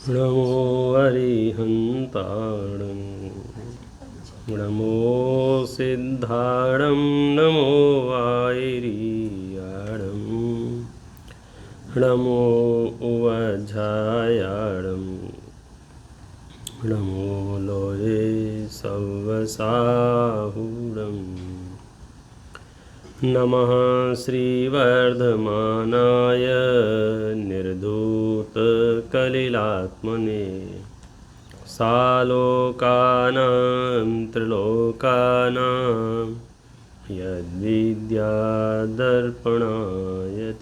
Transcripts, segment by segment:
नमो अरिहन्ताणं नमो सिद्धाणं नमो वायरियाणं नमो उवझायाणं नमो लोये सव्वसाहुरं नमः श्रीवर्धमानाय निर्धूतकलिलात्मने सालोकानां त्रिलोकानां यद्विद्यादर्पणाय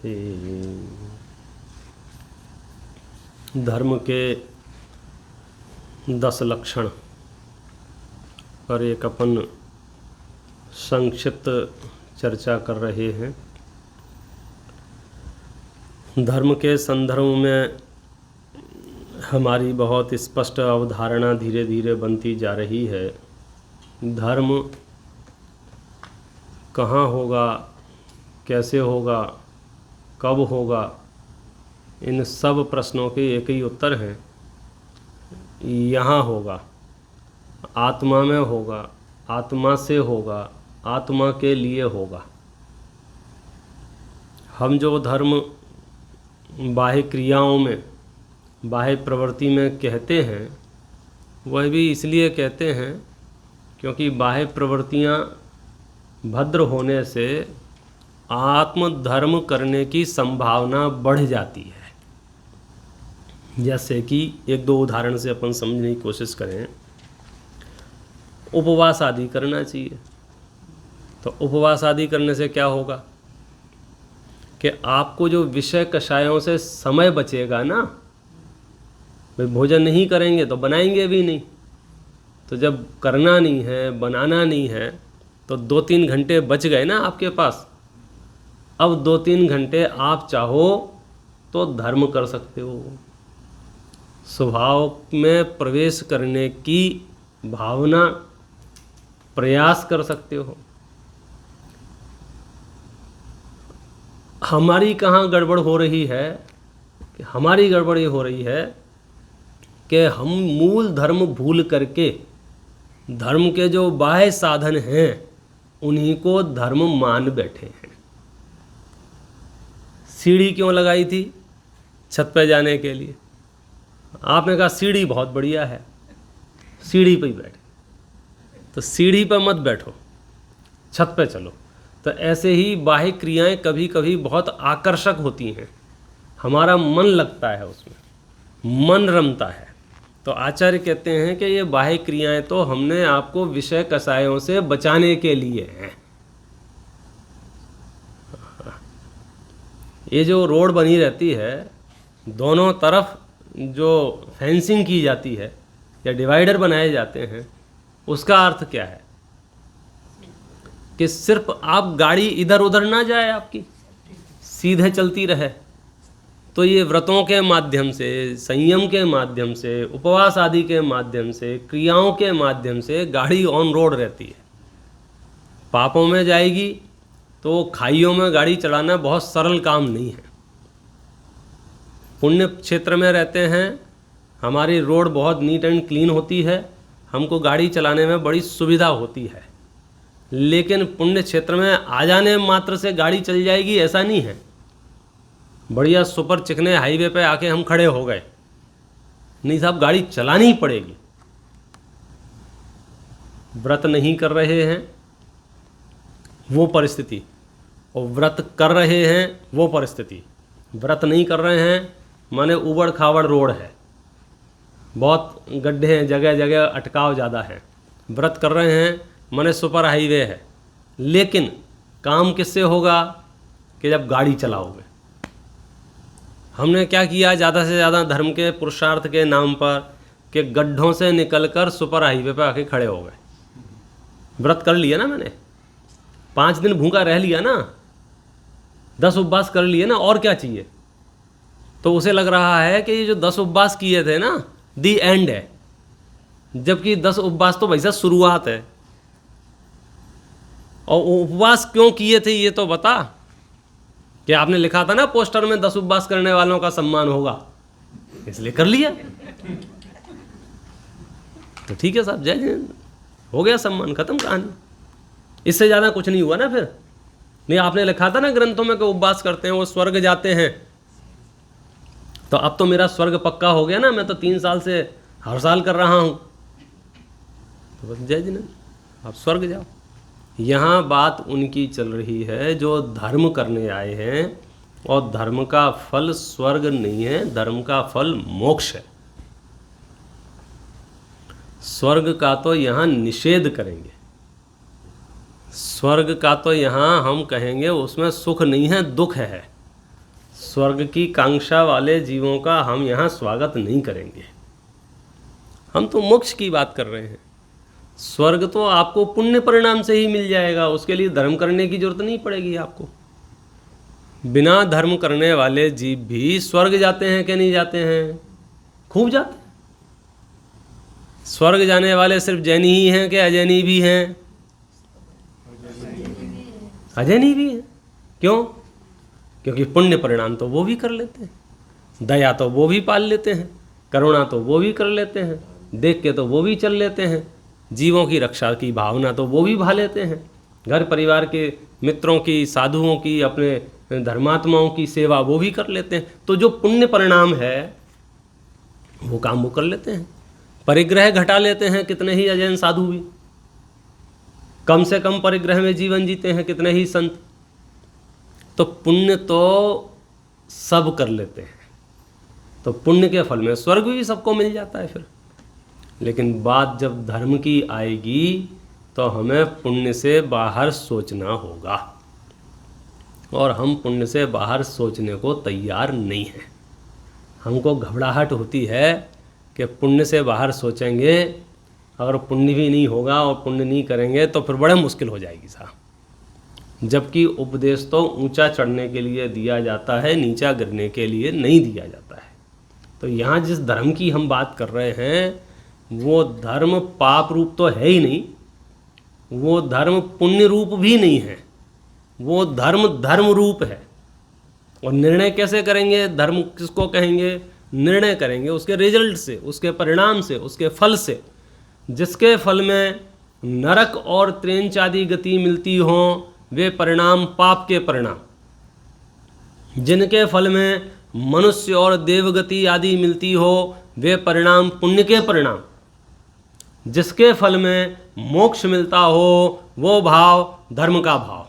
ते। धर्म के 10 लक्षण पर एक अपन संक्षिप्त चर्चा कर रहे हैं। धर्म के संदर्भ में हमारी बहुत स्पष्ट अवधारणा धीरे धीरे बनती जा रही है। धर्म कहाँ होगा, कैसे होगा, कब होगा, इन सब प्रश्नों के एक ही उत्तर है, यहाँ होगा, आत्मा में होगा, आत्मा से होगा, आत्मा के लिए होगा। हम जो धर्म बाह्य क्रियाओं में, बाह्य प्रवृत्ति में कहते हैं, वह भी इसलिए कहते हैं क्योंकि बाह्य प्रवृत्तियाँ भद्र होने से आत्म धर्म करने की संभावना बढ़ जाती है। जैसे कि एक दो उदाहरण से अपन समझने की कोशिश करें। उपवास आदि करना चाहिए, तो उपवास आदि करने से क्या होगा कि आपको जो विषय कषायों से समय बचेगा ना, भाई भोजन नहीं करेंगे तो बनाएंगे भी नहीं, तो जब करना नहीं है, बनाना नहीं है, तो 2-3 घंटे बच गए ना आपके पास। अब 2-3 घंटे आप चाहो तो धर्म कर सकते हो, स्वभाव में प्रवेश करने की भावना, प्रयास कर सकते हो। हमारी कहाँ गड़बड़ हो रही है कि हमारी गड़बड़ ये हो रही है कि हम मूल धर्म भूल करके धर्म के जो बाह्य साधन हैं उन्हीं को धर्म मान बैठे हैं। सीढ़ी क्यों लगाई थी? छत पे जाने के लिए। आपने कहा सीढ़ी बहुत बढ़िया है, सीढ़ी पे ही बैठे, तो सीढ़ी पे मत बैठो, छत पे चलो। तो ऐसे ही बाह्य क्रियाएं कभी कभी बहुत आकर्षक होती हैं, हमारा मन लगता है उसमें, मन रमता है। तो आचार्य कहते हैं कि ये बाह्य क्रियाएं तो हमने आपको विषय कषायों से बचाने के लिए हैं। ये जो रोड बनी रहती है, दोनों तरफ जो फेंसिंग की जाती है या डिवाइडर बनाए जाते हैं, उसका अर्थ क्या है कि सिर्फ आप गाड़ी इधर उधर ना जाए, आपकी सीधे चलती रहे। तो ये व्रतों के माध्यम से, संयम के माध्यम से, उपवास आदि के माध्यम से, क्रियाओं के माध्यम से गाड़ी ऑन रोड रहती है। पापों में जाएगी तो खाइयों में गाड़ी चलाना बहुत सरल काम नहीं है। पुण्य क्षेत्र में रहते हैं, हमारी रोड बहुत नीट एंड क्लीन होती है, हमको गाड़ी चलाने में बड़ी सुविधा होती है। लेकिन पुण्य क्षेत्र में आ जाने मात्र से गाड़ी चल जाएगी ऐसा नहीं है। बढ़िया सुपर चिकने हाईवे पे आके हम खड़े हो गए, नहीं साहब, गाड़ी चलानी पड़ेगी। व्रत नहीं कर रहे हैं वो परिस्थिति, और व्रत कर रहे हैं वो परिस्थिति। व्रत नहीं कर रहे हैं माने उबड़ खाबड़ रोड है, बहुत गड्ढे हैं, जगह जगह अटकाव ज़्यादा है। व्रत कर रहे हैं माने सुपर हाईवे है। लेकिन काम किससे होगा कि जब गाड़ी चलाओगे। हमने क्या किया, ज़्यादा से ज़्यादा धर्म के पुरुषार्थ के नाम पर कि गड्ढों से निकलकर सुपर हाईवे पर आके खड़े हो गए। व्रत कर लिया ना मैंने, 5 दिन भूखा रह लिया ना, 10 उपवास कर लिए ना, और क्या चाहिए। तो उसे लग रहा है कि ये जो 10 उपवास किए थे ना, दी एंड है, जबकि 10 उपवास तो वैसा शुरुआत है। और उपवास क्यों किए थे ये तो बता, कि आपने लिखा था ना पोस्टर में 10 उपवास करने वालों का सम्मान होगा। इसलिए कर लिया। तो ठीक है साहब, जय जय, हो गया सम्मान, खत्म कहानी। इससे ज़्यादा कुछ नहीं हुआ ना फिर। नहीं, आपने लिखा था ना ग्रंथों में कि उपवास करते हैं वो स्वर्ग जाते हैं, तो अब तो मेरा स्वर्ग पक्का हो गया ना, मैं तो 3 साल से हर साल कर रहा हूँ। तो बस जय जी ने, आप स्वर्ग जाओ। यहाँ बात उनकी चल रही है जो धर्म करने आए हैं, और धर्म का फल स्वर्ग नहीं है, धर्म का फल मोक्ष है। स्वर्ग का तो यहाँ निषेध करेंगे, स्वर्ग का तो यहाँ हम कहेंगे उसमें सुख नहीं है, दुख है। स्वर्ग की कांक्षा वाले जीवों का हम यहाँ स्वागत नहीं करेंगे। हम तो मोक्ष की बात कर रहे हैं। स्वर्ग तो आपको पुण्य परिणाम से ही मिल जाएगा, उसके लिए धर्म करने की जरूरत नहीं पड़ेगी आपको। बिना धर्म करने वाले जीव भी स्वर्ग जाते हैं कि नहीं जाते हैं? खूब जाते हैं। स्वर्ग जाने वाले सिर्फ जैनी ही हैं कि अजैनी भी हैं? अजैनी भी हैं। क्यों? क्योंकि पुण्य परिणाम तो वो भी कर लेते हैं, दया तो वो भी पाल लेते हैं, करुणा तो वो भी कर लेते हैं, देख के तो वो भी चल लेते हैं, जीवों की रक्षा की भावना तो वो भी भा लेते हैं, घर परिवार के मित्रों की, साधुओं की, अपने धर्मात्माओं की सेवा वो भी कर लेते हैं। तो जो पुण्य परिणाम है वो काम वो कर लेते हैं। परिग्रह घटा लेते हैं कितने ही अजैन साधु भी, कम से कम परिग्रह में जीवन जीते हैं कितने ही संत। तो पुण्य तो सब कर लेते हैं, तो पुण्य के फल में स्वर्ग भी सबको मिल जाता है फिर। लेकिन बात जब धर्म की आएगी तो हमें पुण्य से बाहर सोचना होगा, और हम पुण्य से बाहर सोचने को तैयार नहीं हैं। हमको घबराहट होती है कि पुण्य से बाहर सोचेंगे, अगर पुण्य भी नहीं होगा और पुण्य नहीं करेंगे तो फिर बड़े मुश्किल हो जाएगी साहब। जबकि उपदेश तो ऊंचा चढ़ने के लिए दिया जाता है, नीचा गिरने के लिए नहीं दिया जाता है। तो यहाँ जिस धर्म की हम बात कर रहे हैं वो धर्म पाप रूप तो है ही नहीं, वो धर्म पुण्य रूप भी नहीं है, वो धर्म धर्म रूप है। और निर्णय कैसे करेंगे, धर्म किसको कहेंगे? निर्णय करेंगे उसके रिजल्ट से, उसके परिणाम से, उसके फल से। जिसके फल में नरक और त्रेंच आदि गति मिलती हो वे परिणाम पाप के परिणाम, जिनके फल में मनुष्य और देवगति आदि मिलती हो वे परिणाम पुण्य के परिणाम, जिसके फल में मोक्ष मिलता हो वो भाव धर्म का भाव।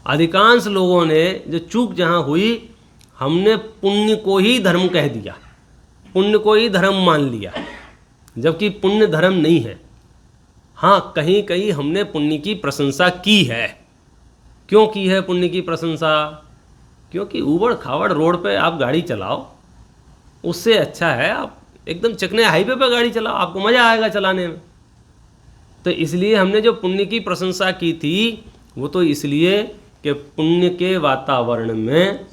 अधिकांश लोगों ने जो चूक जहाँ हुई, हमने पुण्य को ही धर्म कह दिया, पुण्य को ही धर्म मान लिया, जबकि पुण्य धर्म नहीं है। हाँ, कहीं कहीं हमने पुण्य की प्रशंसा की है। क्यों की है पुण्य की प्रशंसा? क्योंकि ऊबड़ खाबड़ रोड पे आप गाड़ी चलाओ, उससे अच्छा है आप एकदम चिकने हाईवे पे गाड़ी चलाओ, आपको मज़ा आएगा चलाने में। तो इसलिए हमने जो पुण्य की प्रशंसा की थी वो तो इसलिए कि पुण्य के वातावरण में,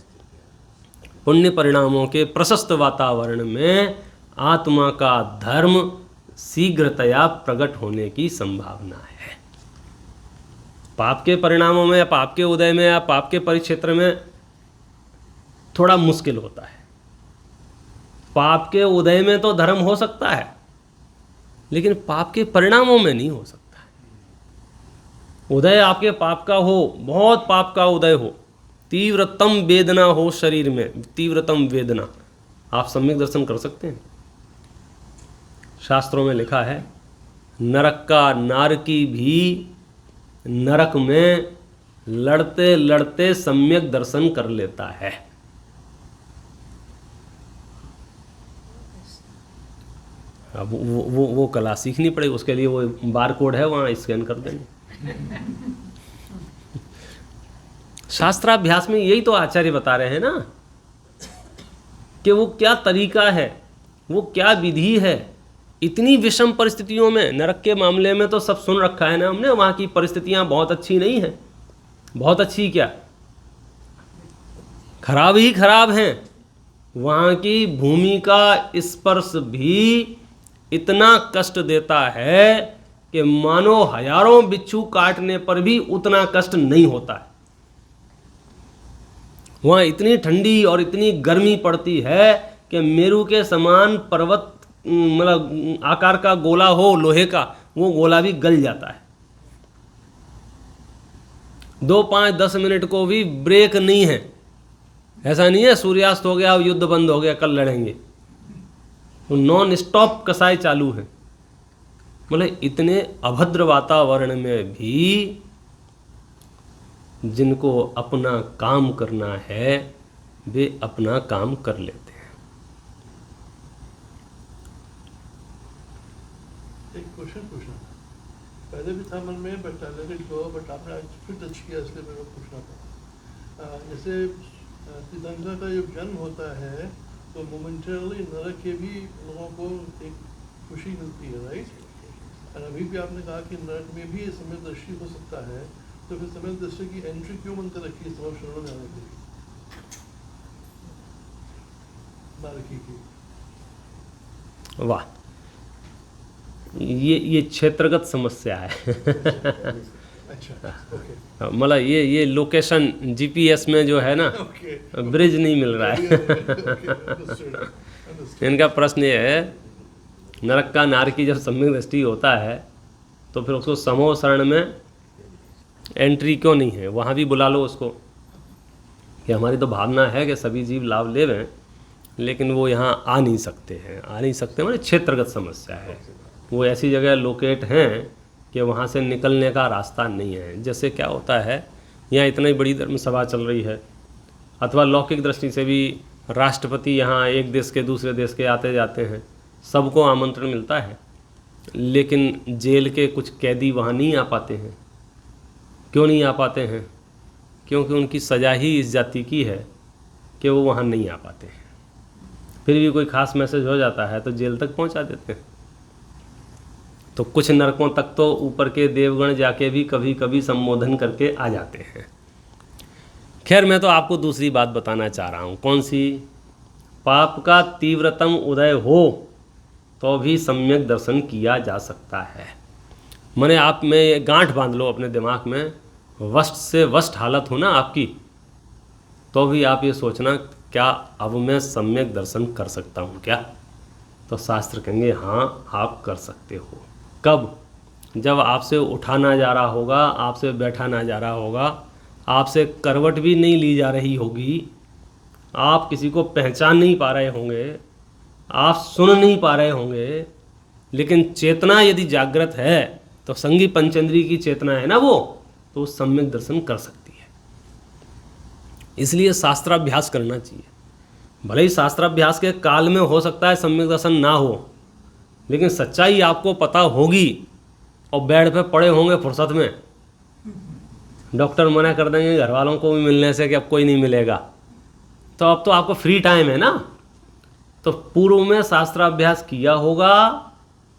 पुण्य परिणामों के प्रशस्त वातावरण में आत्मा का धर्म शीघ्रतया प्रकट होने की संभावना है। पाप के परिणामों में या पाप के उदय में या पाप के परिक्षेत्र में थोड़ा मुश्किल होता है। पाप के उदय में तो धर्म हो सकता है, लेकिन पाप के परिणामों में नहीं हो सकता है। उदय आपके पाप का हो, बहुत पाप का उदय हो, तीव्रतम वेदना हो शरीर में, तीव्रतम वेदना, आप सम्यक दर्शन कर सकते हैं। शास्त्रों में लिखा है नरक का नारकी भी नरक में लड़ते लड़ते सम्यक दर्शन कर लेता है। अब वो कला सीखनी पड़ेगी, उसके लिए वो बार कोड है वहाँ स्कैन कर देंगे। शास्त्राभ्यास में यही तो आचार्य बता रहे हैं ना कि वो क्या तरीका है, वो क्या विधि है। इतनी विषम परिस्थितियों में, नरक के मामले में तो सब सुन रखा है ना हमने, वहाँ की परिस्थितियाँ बहुत अच्छी नहीं हैं। बहुत अच्छी क्या, खराब ही खराब हैं। वहाँ की भूमि का स्पर्श भी इतना कष्ट देता है कि मानो हजारों बिच्छू काटने पर भी उतना कष्ट नहीं होता है। वहाँ इतनी ठंडी और इतनी गर्मी पड़ती है कि मेरू के समान पर्वत मतलब आकार का गोला हो लोहे का, वो गोला भी गल जाता है। 2, 5, 10 मिनट को भी ब्रेक नहीं है। ऐसा नहीं है सूर्यास्त हो गया युद्ध बंद हो गया कल लड़ेंगे, तो नॉन स्टॉप कसाई चालू है। मतलब इतने अभद्र वातावरण में भी जिनको अपना काम करना है वे अपना काम कर लेते हैं। एक क्वेश्चन पूछना था, पहले भी था मन में but let it go, but आपने आज फिर टच किया इसलिए मेरे को पूछना था। जैसे तीर्थंकर का जब जन्म होता है तो मोमेंटरली नरक के भी लोगों को एक खुशी मिलती है, राइट? और अभी भी आपने कहा कि नरक में भी समय दृष्टि हो सकता है, तो फिर समय दृष्टि की एंट्री क्यों बंद कर रखी है सब शरण जाने के लिए नरकी की? वाह, ये क्षेत्रगत समस्या है। अच्छा, ओके। मतलब ये लोकेशन जीपीएस में जो है ना ब्रिज नहीं मिल रहा है। इनका प्रश्न ये है, नरक का नारकी जब सम्यक दृष्टि होता है तो फिर उसको समूह शरण में एंट्री क्यों नहीं है? वहाँ भी बुला लो उसको, कि हमारी तो भावना है कि सभी जीव लाभ लेवें, लेकिन वो यहाँ आ नहीं सकते हैं। आ नहीं सकते मतलब क्षेत्रगत समस्या है, वो ऐसी जगह लोकेट हैं कि वहाँ से निकलने का रास्ता नहीं है। जैसे क्या होता है, यहाँ इतनी बड़ी धर्म सभा चल रही है, अथवा लौकिक दृष्टि से भी राष्ट्रपति यहाँ एक देश के दूसरे देश के आते जाते हैं, सबको आमंत्रण मिलता है, लेकिन जेल के कुछ कैदी वहाँ नहीं आ पाते हैं। क्यों नहीं आ पाते हैं? क्योंकि उनकी सज़ा ही इस जाति की है कि वो वहाँ नहीं आ पाते हैं। फिर भी कोई ख़ास मैसेज हो जाता है तो जेल तक पहुँचा देते हैं। तो कुछ नरकों तक तो ऊपर के देवगण जाके भी कभी कभी संबोधन करके आ जाते हैं। खैर, मैं तो आपको दूसरी बात बताना चाह रहा हूँ। कौन सी? पाप का तीव्रतम उदय हो तो भी सम्यक दर्शन किया जा सकता है। माने आप में गांठ बांध लो अपने दिमाग में, वस्ट से वस्ट हालत हो ना आपकी, तो भी आप ये सोचना क्या अब मैं सम्यक दर्शन कर सकता हूँ क्या? तो शास्त्र कहेंगे हाँ आप कर सकते हो। कब? जब आपसे उठा ना जा रहा होगा, आपसे बैठा ना जा रहा होगा, आपसे करवट भी नहीं ली जा रही होगी, आप किसी को पहचान नहीं पा रहे होंगे, आप सुन नहीं पा रहे होंगे, लेकिन चेतना यदि जागृत है तो संगी पंचेंद्री की चेतना है ना वो, तो सम्यक दर्शन कर सकती है। इसलिए शास्त्राभ्यास करना चाहिए। भले ही शास्त्राभ्यास के काल में हो सकता है सम्यक दर्शन ना हो, लेकिन सच्चाई आपको पता होगी और बेड पे पड़े होंगे फुर्सत में, डॉक्टर मना कर देंगे घर वालों को भी मिलने से कि अब कोई नहीं मिलेगा, तो अब तो आपको फ्री टाइम है ना, तो पूर्व में शास्त्राभ्यास किया होगा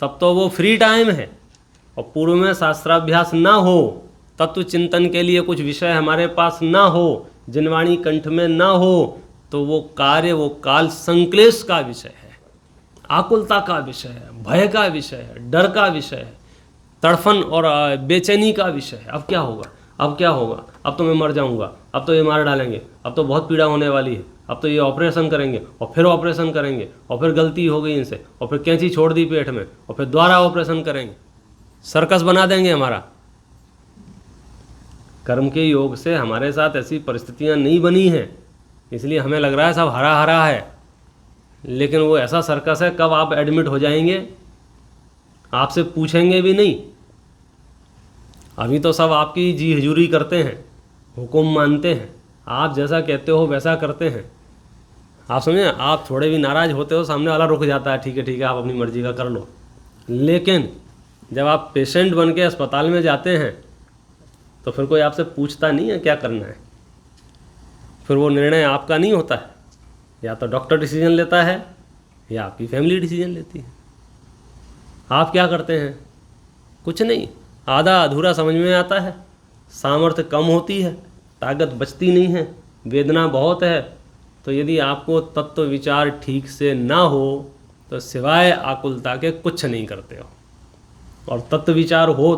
तब तो वो फ्री टाइम है। और पूर्व में शास्त्राभ्यास ना हो, तत्व चिंतन के लिए कुछ विषय हमारे पास ना हो, जिनवाणी कंठ में ना हो, तो वो कार्य वो काल संक्लेश का विषय है, आकुलता का विषय है, भय का विषय है, डर का विषय है, तड़फन और बेचैनी का विषय है। अब क्या होगा? अब क्या होगा? अब तो मैं मर जाऊंगा, अब तो ये मार डालेंगे, अब तो बहुत पीड़ा होने वाली है, अब तो ये ऑपरेशन करेंगे और फिर ऑपरेशन करेंगे और फिर गलती हो गई इनसे और फिर कैंची छोड़ दी पेट में और फिर दोबारा ऑपरेशन करेंगे, सर्कस बना देंगे हमारा। कर्म के योग से हमारे साथ ऐसी परिस्थितियां नहीं बनी हैं, इसलिए हमें लग रहा है सब हरा हरा है, लेकिन वो ऐसा सर्कस है कब आप एडमिट हो जाएंगे आपसे पूछेंगे भी नहीं। अभी तो सब आपकी जी हजूरी करते हैं, हुक्म मानते हैं, आप जैसा कहते हो वैसा करते हैं। आप समझे, आप थोड़े भी नाराज़ होते हो सामने वाला रुक जाता है, ठीक है आप अपनी मर्जी का कर लो। लेकिन जब आप पेशेंट बन के अस्पताल में जाते हैं तो फिर कोई आपसे पूछता नहीं है क्या करना है, फिर वो निर्णय आपका नहीं होता है, या तो डॉक्टर डिसीजन लेता है या आपकी फैमिली डिसीजन लेती है। आप क्या करते हैं? कुछ नहीं, आधा अधूरा समझ में आता है, सामर्थ्य कम होती है, ताकत बचती नहीं है, वेदना बहुत है। तो यदि आपको तत्व विचार ठीक से ना हो तो सिवाय आकुलता के कुछ नहीं करते हो, और तत्व विचार हो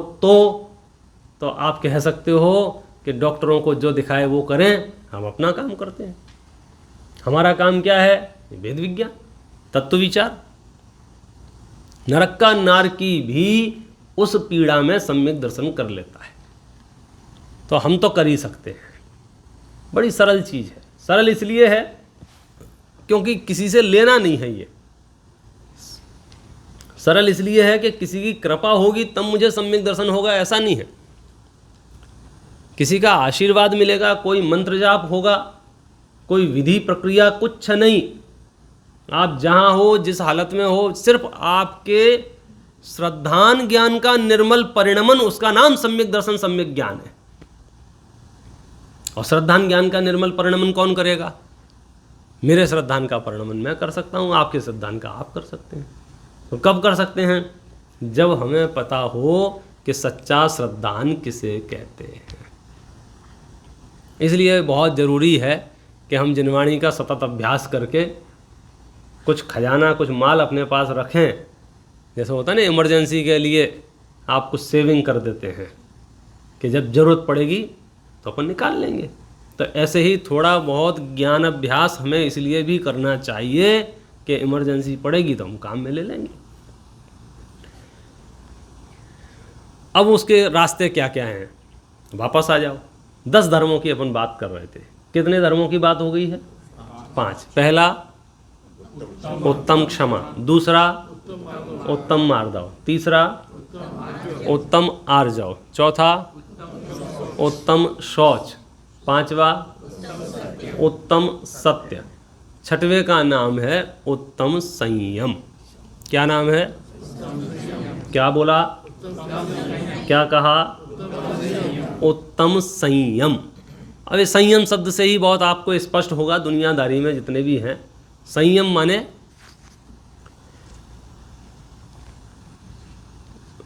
तो आप कह सकते हो कि डॉक्टरों को जो दिखाए वो करें, हम अपना काम करते हैं। हमारा काम क्या है? वेद विज्ञान, तत्व विचार। नरक का नारकी भी उस पीड़ा में सम्यक दर्शन कर लेता है, तो हम तो कर ही सकते हैं। बड़ी सरल चीज़ है। सरल इसलिए है क्योंकि किसी से लेना नहीं है। ये सरल इसलिए है कि किसी की कृपा होगी तब मुझे सम्यक दर्शन होगा, ऐसा नहीं है। किसी का आशीर्वाद मिलेगा, कोई मंत्र जाप होगा, कोई विधि प्रक्रिया कुछ नहीं। आप जहाँ हो, जिस हालत में हो, सिर्फ आपके श्रद्धान ज्ञान का निर्मल परिणमन, उसका नाम सम्यक दर्शन, सम्यक ज्ञान है। और श्रद्धान ज्ञान का निर्मल परिणमन कौन करेगा? मेरे श्रद्धान का परिणमन मैं कर सकता हूँ, आपके श्रद्धान का आप कर सकते हैं। तो कब कर सकते हैं? जब हमें पता हो कि सच्चा श्रद्धान किसे कहते हैं। इसलिए बहुत ज़रूरी है कि हम जिनवाणी का सतत अभ्यास करके कुछ खजाना, कुछ माल अपने पास रखें। जैसे होता है ना, इमरजेंसी के लिए आप कुछ सेविंग कर देते हैं कि जब ज़रूरत पड़ेगी तो अपन निकाल लेंगे। तो ऐसे ही थोड़ा बहुत ज्ञान अभ्यास हमें इसलिए भी करना चाहिए कि इमरजेंसी पड़ेगी तो हम काम में ले लेंगे। अब उसके रास्ते क्या क्या हैं? वापस आ जाओ। 10 धर्मों की अपन बात कर रहे थे। कितने धर्मों की बात हो गई है? 5। पहला उत्तम क्षमा, दूसरा उत्तम मार्दव, तीसरा उत्तम आर्जव, चौथा उत्तम शौच, पांचवा उत्तम सत्य, छठवें का नाम है उत्तम संयम। क्या नाम है? क्या बोला? क्या कहा? उत्तम संयम। अब ये संयम शब्द से ही बहुत आपको स्पष्ट होगा, दुनियादारी में जितने भी हैं। संयम माने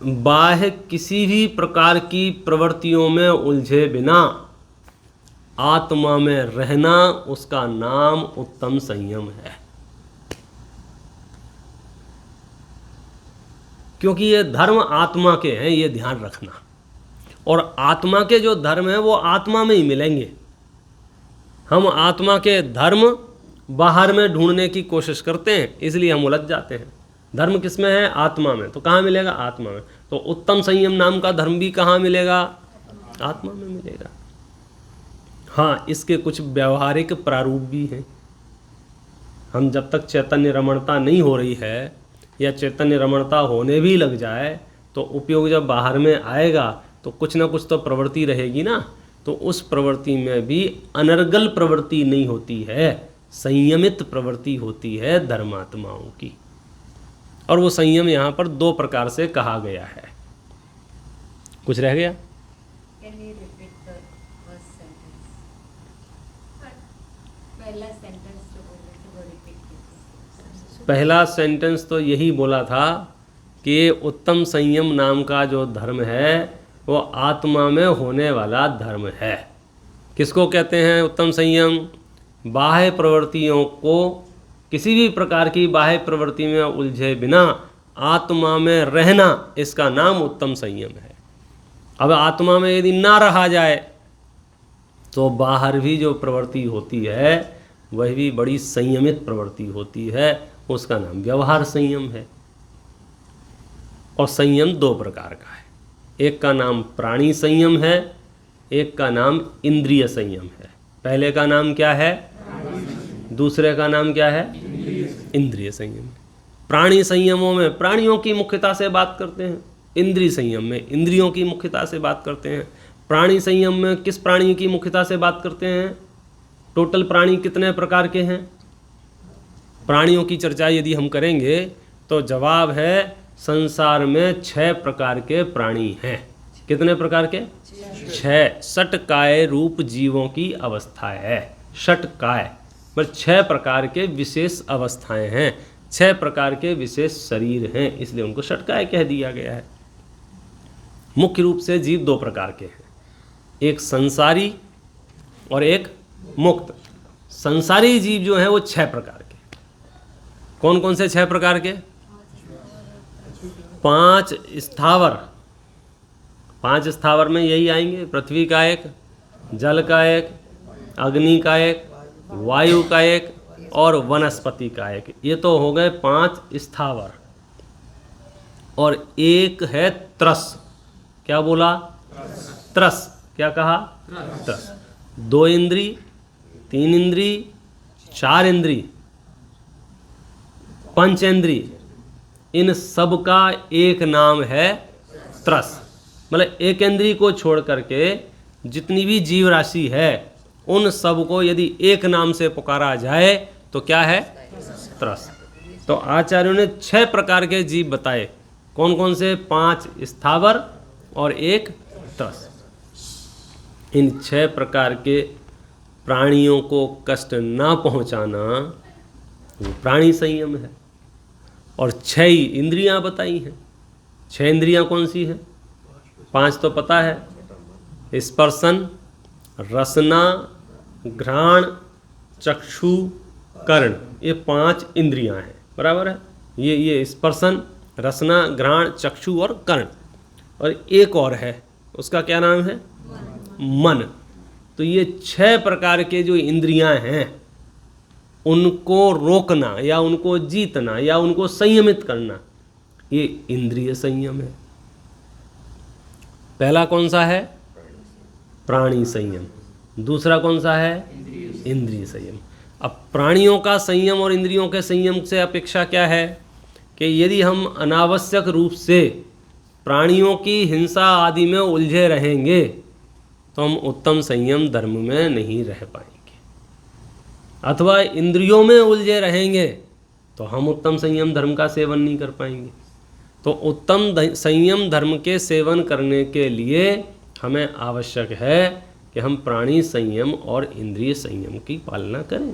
बाह्य किसी भी प्रकार की प्रवृत्तियों में उलझे बिना आत्मा में रहना, उसका नाम उत्तम संयम है। क्योंकि ये धर्म आत्मा के हैं, ये ध्यान रखना। और आत्मा के जो धर्म हैं वो आत्मा में ही मिलेंगे। हम आत्मा के धर्म बाहर में ढूंढने की कोशिश करते हैं, इसलिए हम उलझ जाते हैं। धर्म किस में है? आत्मा में। तो कहाँ मिलेगा? आत्मा में। तो उत्तम संयम नाम का धर्म भी कहाँ मिलेगा? आत्मा में मिलेगा। हाँ, इसके कुछ व्यवहारिक प्रारूप भी हैं। हम जब तक चैतन्य रमणता नहीं हो रही है, या चैतन्य रमणता होने भी लग जाए, तो उपयोग जब बाहर में आएगा तो कुछ ना कुछ तो प्रवृत्ति रहेगी ना। तो उस प्रवृत्ति में भी अनर्गल प्रवृत्ति नहीं होती है, संयमित प्रवृत्ति होती है धर्मात्माओं की। और वो संयम यहाँ पर 2 प्रकार से कहा गया है। कुछ रह गया? पहला सेंटेंस तो यही बोला था कि उत्तम संयम नाम का जो धर्म है वो आत्मा में होने वाला धर्म है। किसको कहते हैं उत्तम संयम? बाह्य प्रवृत्तियों को, किसी भी प्रकार की बाह्य प्रवृत्ति में उलझे बिना आत्मा में रहना, इसका नाम उत्तम संयम है। अब आत्मा में यदि ना रहा जाए तो बाहर भी जो प्रवृत्ति होती है वह भी बड़ी संयमित प्रवृत्ति होती है, उसका नाम व्यवहार संयम है। और संयम 2 प्रकार का है। एक का नाम प्राणी संयम है, एक का नाम इंद्रिय संयम है। पहले का नाम क्या है? दूसरे का नाम क्या है? इंद्रिय संयम। प्राणी संयमों में प्राणियों की मुख्यता से बात करते हैं, इंद्रिय संयम में इंद्रियों की मुख्यता से बात करते हैं। प्राणी संयम में किस प्राणी की मुख्यता से बात करते हैं? टोटल प्राणी कितने प्रकार के हैं? प्राणियों की चर्चा यदि हम करेंगे तो जवाब है संसार में 6 प्रकार के प्राणी हैं। कितने प्रकार के? 6 षटकाय रूप जीवों की अवस्था है। षटकाय पर 6 प्रकार के विशेष अवस्थाएं हैं, 6 प्रकार के विशेष शरीर हैं, इसलिए उनको षटकाय कह दिया गया है। मुख्य रूप से जीव 2 प्रकार के हैं, एक संसारी और एक मुक्त। संसारी जीव जो है वो 6 प्रकार के। कौन कौन से 6 प्रकार के? 5 स्थावर। 5 स्थावर में यही आएंगे, पृथ्वी का एक, जल का एक, अग्नि का एक, वायु का एक और वनस्पति का एक। ये तो हो गए 5 स्थावर। और एक है त्रस। क्या बोला? त्रस। क्या कहा? त्रस। 2 इंद्री, 3 इंद्री, 4 इंद्री, पंचेंद्री, इन सब का एक नाम है त्रस। मतलब एक इंद्री को छोड़ करके जितनी भी जीव राशि है उन सब को यदि एक नाम से पुकारा जाए तो क्या है? त्रस। तो आचार्यों ने 6 प्रकार के जीव बताए। कौन कौन से? 5 स्थावर और एक त्रस। इन 6 प्रकार के प्राणियों को कष्ट ना पहुंचाना वो प्राणी संयम है। और 6 ही इंद्रियां बताई हैं। 6 इंद्रियां कौन सी हैं? 5 तो पता है, स्पर्शन, रसना, घ्राण, चक्षु, कर्ण, ये 5 इंद्रियां हैं। बराबर है? ये स्पर्शन, रसना, घ्राण, चक्षु और कर्ण। और एक और है, उसका क्या नाम है? मन। तो ये 6 प्रकार के जो इंद्रियां हैं उनको रोकना या उनको जीतना या उनको संयमित करना, ये इंद्रिय संयम है। पहला कौन सा है? प्राणी संयम। दूसरा कौन सा है? इंद्रिय संयम। अब प्राणियों का संयम और इंद्रियों के संयम से अपेक्षा क्या है कि यदि हम अनावश्यक रूप से प्राणियों की हिंसा आदि में उलझे रहेंगे तो हम उत्तम संयम धर्म में नहीं रह पाएंगे, अथवा इंद्रियों में उलझे रहेंगे तो हम उत्तम संयम धर्म का सेवन नहीं कर पाएंगे। तो उत्तम संयम धर्म के सेवन करने के लिए हमें आवश्यक है कि हम प्राणी संयम और इंद्रिय संयम की पालना करें।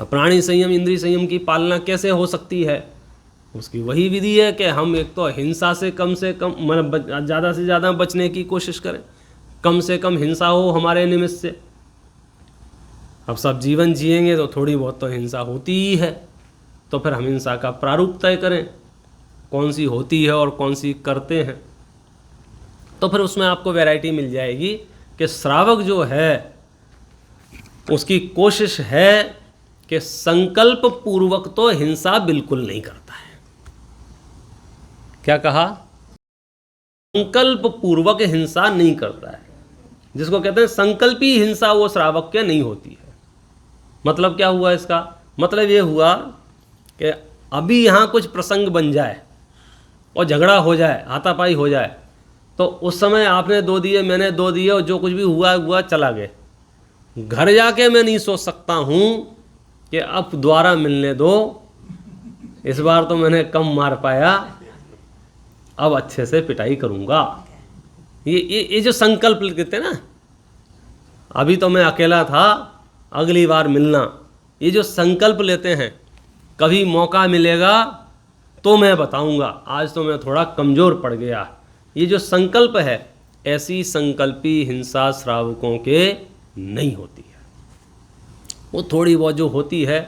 प्राणी संयम इंद्रिय संयम की पालना कैसे हो सकती है? उसकी वही विधि है कि हम एक तो हिंसा से कम मतलब ज़्यादा से ज़्यादा बचने की कोशिश करें, कम से कम हिंसा हो हमारे निमित्त से। अब सब जीवन जिएंगे तो थोड़ी बहुत तो हिंसा होती ही है, तो फिर हम हिंसा का प्रारूप तय करें, कौन सी होती है और कौन सी करते हैं। तो फिर उसमें आपको वैरायटी मिल जाएगी कि श्रावक जो है उसकी कोशिश है कि संकल्प पूर्वक तो हिंसा बिल्कुल नहीं करता है। क्या कहा? संकल्प पूर्वक हिंसा नहीं करता है, जिसको कहते हैं संकल्पी हिंसा, वो श्रावक के नहीं होती है। मतलब क्या हुआ इसका? मतलब ये हुआ कि अभी यहाँ कुछ प्रसंग बन जाए और झगड़ा हो जाए, हाथापाई हो जाए, तो उस समय आपने 2 दिए, मैंने 2 दिए और जो कुछ भी हुआ चला गए। घर जाके मैं नहीं सोच सकता हूँ कि अब दोबारा मिलने दो, इस बार तो मैंने कम मार पाया, अब अच्छे से पिटाई करूँगा। ये जो संकल्प लेते हैं ना, अभी तो मैं अकेला था, अगली बार मिलना, ये जो संकल्प लेते हैं, कभी मौका मिलेगा तो मैं बताऊंगा, आज तो मैं थोड़ा कमज़ोर पड़ गया, ये जो संकल्प है, ऐसी संकल्पी हिंसा श्रावकों के नहीं होती है। वो थोड़ी बहुत जो होती है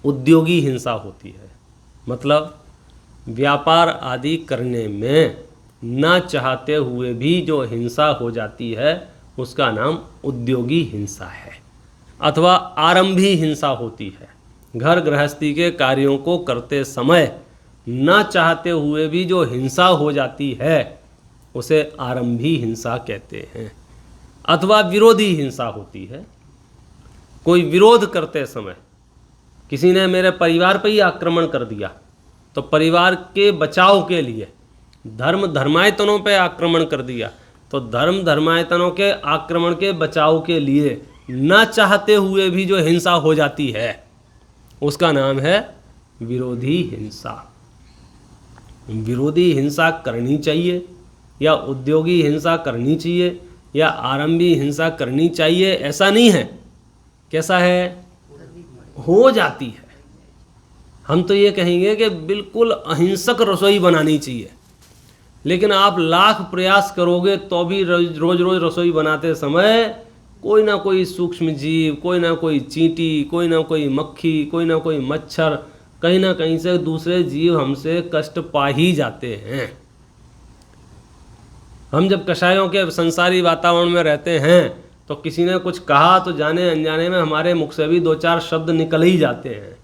उद्योगी हिंसा होती है, मतलब व्यापार आदि करने में ना चाहते हुए भी जो हिंसा हो जाती है उसका नाम उद्योगी हिंसा है। अथवा आरंभी हिंसा होती है, घर गृहस्थी के कार्यों को करते समय ना चाहते हुए भी जो हिंसा हो जाती है उसे आरंभी हिंसा कहते हैं। अथवा विरोधी हिंसा होती है, कोई विरोध करते समय किसी ने मेरे परिवार पर ही आक्रमण कर दिया, तो परिवार के बचाव के लिए धर्म धर्मायतनों पे आक्रमण कर दिया, तो धर्म धर्मायतनों के आक्रमण के बचाव के लिए न चाहते हुए भी जो हिंसा हो जाती है उसका नाम है विरोधी हिंसा। विरोधी हिंसा करनी चाहिए या उद्योगी हिंसा करनी चाहिए या आरंभी हिंसा करनी चाहिए, ऐसा नहीं है। कैसा है? हो जाती है। हम तो ये कहेंगे कि बिल्कुल अहिंसक रसोई बनानी चाहिए, लेकिन आप लाख प्रयास करोगे तो भी रोज रोज रसोई बनाते समय कोई ना कोई सूक्ष्म जीव, कोई ना कोई चींटी, कोई ना कोई मक्खी, कोई ना कोई मच्छर, कहीं ना कहीं से दूसरे जीव हमसे कष्ट पा ही जाते हैं। हम जब कषायों के संसारी वातावरण में रहते हैं तो किसी ने कुछ कहा तो जाने अनजाने में हमारे मुख से भी 2-4 शब्द निकल ही जाते हैं।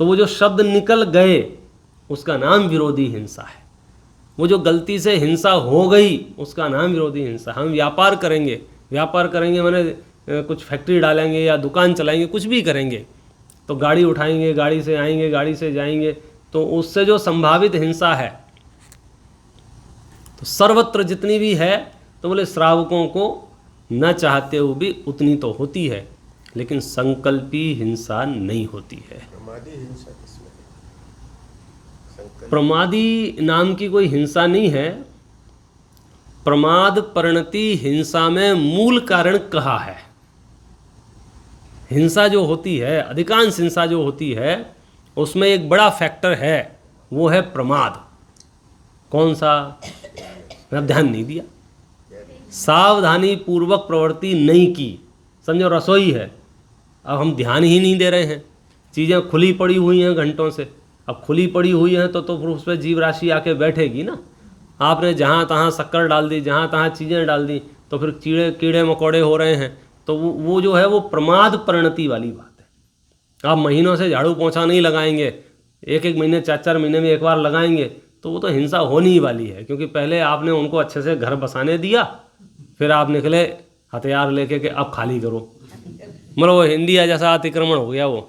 तो वो जो शब्द निकल गए उसका नाम विरोधी हिंसा है। वो जो गलती से हिंसा हो गई उसका नाम विरोधी हिंसा। हम व्यापार करेंगे माने कुछ फैक्ट्री डालेंगे या दुकान चलाएंगे, कुछ भी करेंगे, तो गाड़ी उठाएंगे, गाड़ी से आएंगे, गाड़ी से जाएंगे, तो उससे जो संभावित हिंसा है तो सर्वत्र जितनी भी है तो बोले श्रावकों को न चाहते हुए भी उतनी तो होती है, लेकिन संकल्पी हिंसा नहीं होती है। प्रमादी हिंसा किसमें है? प्रमादी नाम की कोई हिंसा नहीं है। प्रमाद परिणति हिंसा में मूल कारण कहा है। हिंसा जो होती है, अधिकांश हिंसा जो होती है उसमें एक बड़ा फैक्टर है, वो है प्रमाद। कौन सा? मैंने ध्यान नहीं दिया, सावधानी पूर्वक प्रवृत्ति नहीं की। समझो रसोई है, अब हम ध्यान ही नहीं दे रहे हैं, चीज़ें खुली पड़ी हुई हैं घंटों से, अब खुली पड़ी हुई हैं तो फिर उस पर जीव राशि आके बैठेगी ना। आपने जहाँ तहाँ शक्कर डाल दी, जहाँ तहाँ चीज़ें डाल दी, तो फिर कीड़े मकोड़े हो रहे हैं। तो वो जो है वो प्रमाद परिणति वाली बात है। आप महीनों से झाड़ू पोंछा नहीं लगाएंगे, 1-1 महीने 4-4 महीने में एक बार लगाएंगे, तो वो तो हिंसा होने ही वाली है, क्योंकि पहले आपने उनको अच्छे से घर बसाने दिया, फिर आप निकले हथियार लेके कि अब खाली करो। मतलब वो इंडिया जैसा अतिक्रमण हो गया वो,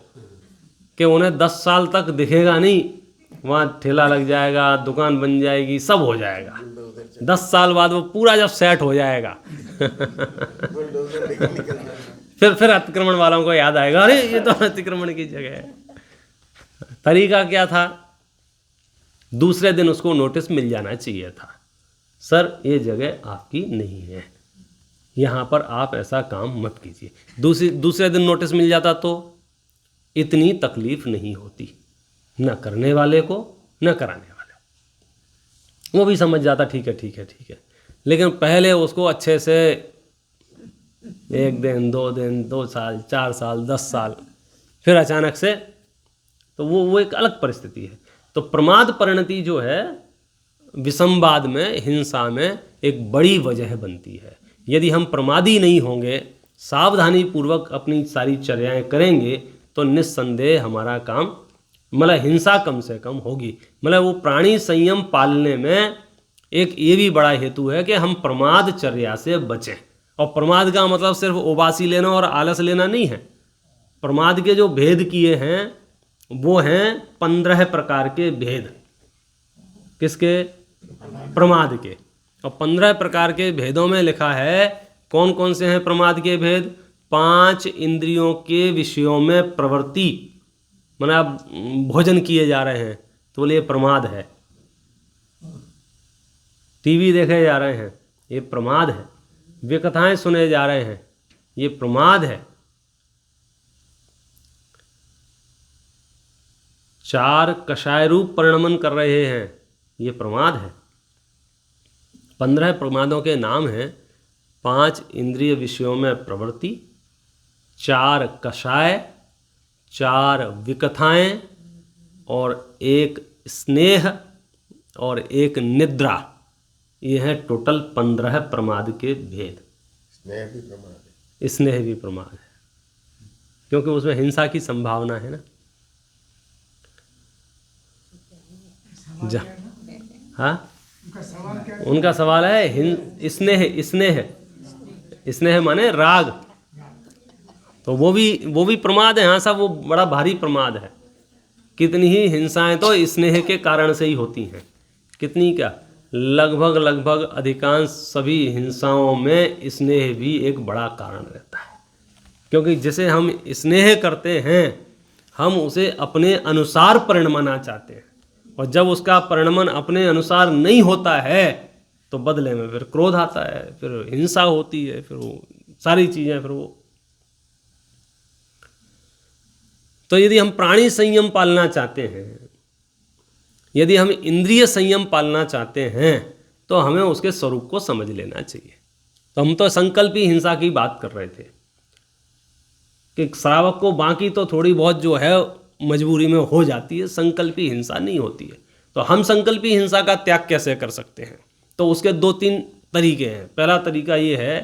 कि उन्हें 10 साल तक दिखेगा नहीं, वहाँ ठेला लग जाएगा, दुकान बन जाएगी, सब हो जाएगा। 10 साल बाद वो पूरा जब सेट हो जाएगा फिर अतिक्रमण वालों को याद आएगा, अरे ये तो अतिक्रमण की जगह है। तरीका क्या था? दूसरे दिन उसको नोटिस मिल जाना चाहिए था, सर ये जगह आपकी नहीं है, यहाँ पर आप ऐसा काम मत कीजिए। दूसरे दिन नोटिस मिल जाता तो इतनी तकलीफ नहीं होती, न करने वाले को न कराने वाले को। वो भी समझ जाता ठीक है। लेकिन पहले उसको अच्छे से 1 दिन 2 दिन 2 साल 4 साल 10 साल, फिर अचानक से, तो वो एक अलग परिस्थिति है। तो प्रमाद परिणति जो है विसंवाद में, हिंसा में एक बड़ी वजह बनती है। यदि हम प्रमादी नहीं होंगे, सावधानी पूर्वक अपनी सारी चर्याएं करेंगे, तो निस्संदेह हमारा काम, मतलब हिंसा कम से कम होगी। मतलब वो प्राणी संयम पालने में एक ये भी बड़ा हेतु है कि हम प्रमाद चर्या से बचें। और प्रमाद का मतलब सिर्फ उबासी लेना और आलस लेना नहीं है। प्रमाद के जो भेद किए हैं वो हैं 15 प्रकार के भेद। किसके? प्रमाद के। और 15 प्रकार के भेदों में लिखा है कौन कौन से हैं प्रमाद के भेद? 5 इंद्रियों के विषयों में प्रवृत्ति, माने आप भोजन किए जा रहे हैं तो बोले ये प्रमाद है। टीवी देखे जा रहे हैं, ये प्रमाद है। वे कथाएं सुने जा रहे हैं, ये प्रमाद है। 4 कषाय रूप परिणमन कर रहे हैं, ये प्रमाद है। 15 प्रमादों के नाम हैं 5 इंद्रिय विषयों में प्रवृत्ति, 4 कषाय, 4 विकथाएं और 1 स्नेह और 1 निद्रा। ये हैं टोटल 15 प्रमाद के भेद। स्नेह भी प्रमाद है। स्नेह भी प्रमाद है, क्योंकि उसमें हिंसा की संभावना है ना। हाँ, उनका सवाल है स्नेह माने राग, तो वो भी प्रमाद है। हाँ साहब, वो बड़ा भारी प्रमाद है। कितनी ही हिंसाएं तो स्नेह के कारण से ही होती हैं। कितनी क्या, लगभग अधिकांश सभी हिंसाओं में स्नेह भी एक बड़ा कारण रहता है। क्योंकि जिसे हम स्नेह करते हैं हम उसे अपने अनुसार परिणमना चाहते हैं, और जब उसका परिणमन अपने अनुसार नहीं होता है तो बदले में फिर क्रोध आता है, फिर हिंसा होती है, फिर वो सारी चीज़ें फिर वो। तो यदि हम प्राणी संयम पालना चाहते हैं, यदि हम इंद्रिय संयम पालना चाहते हैं, तो हमें उसके स्वरूप को समझ लेना चाहिए। तो हम तो संकल्पी हिंसा की बात कर रहे थे कि श्रावक को बाकी तो थोड़ी बहुत जो है मजबूरी में हो जाती है, संकल्पी हिंसा नहीं होती है। तो हम संकल्पी हिंसा का त्याग कैसे कर सकते हैं? तो उसके 2-3 तरीके हैं। पहला तरीका ये है,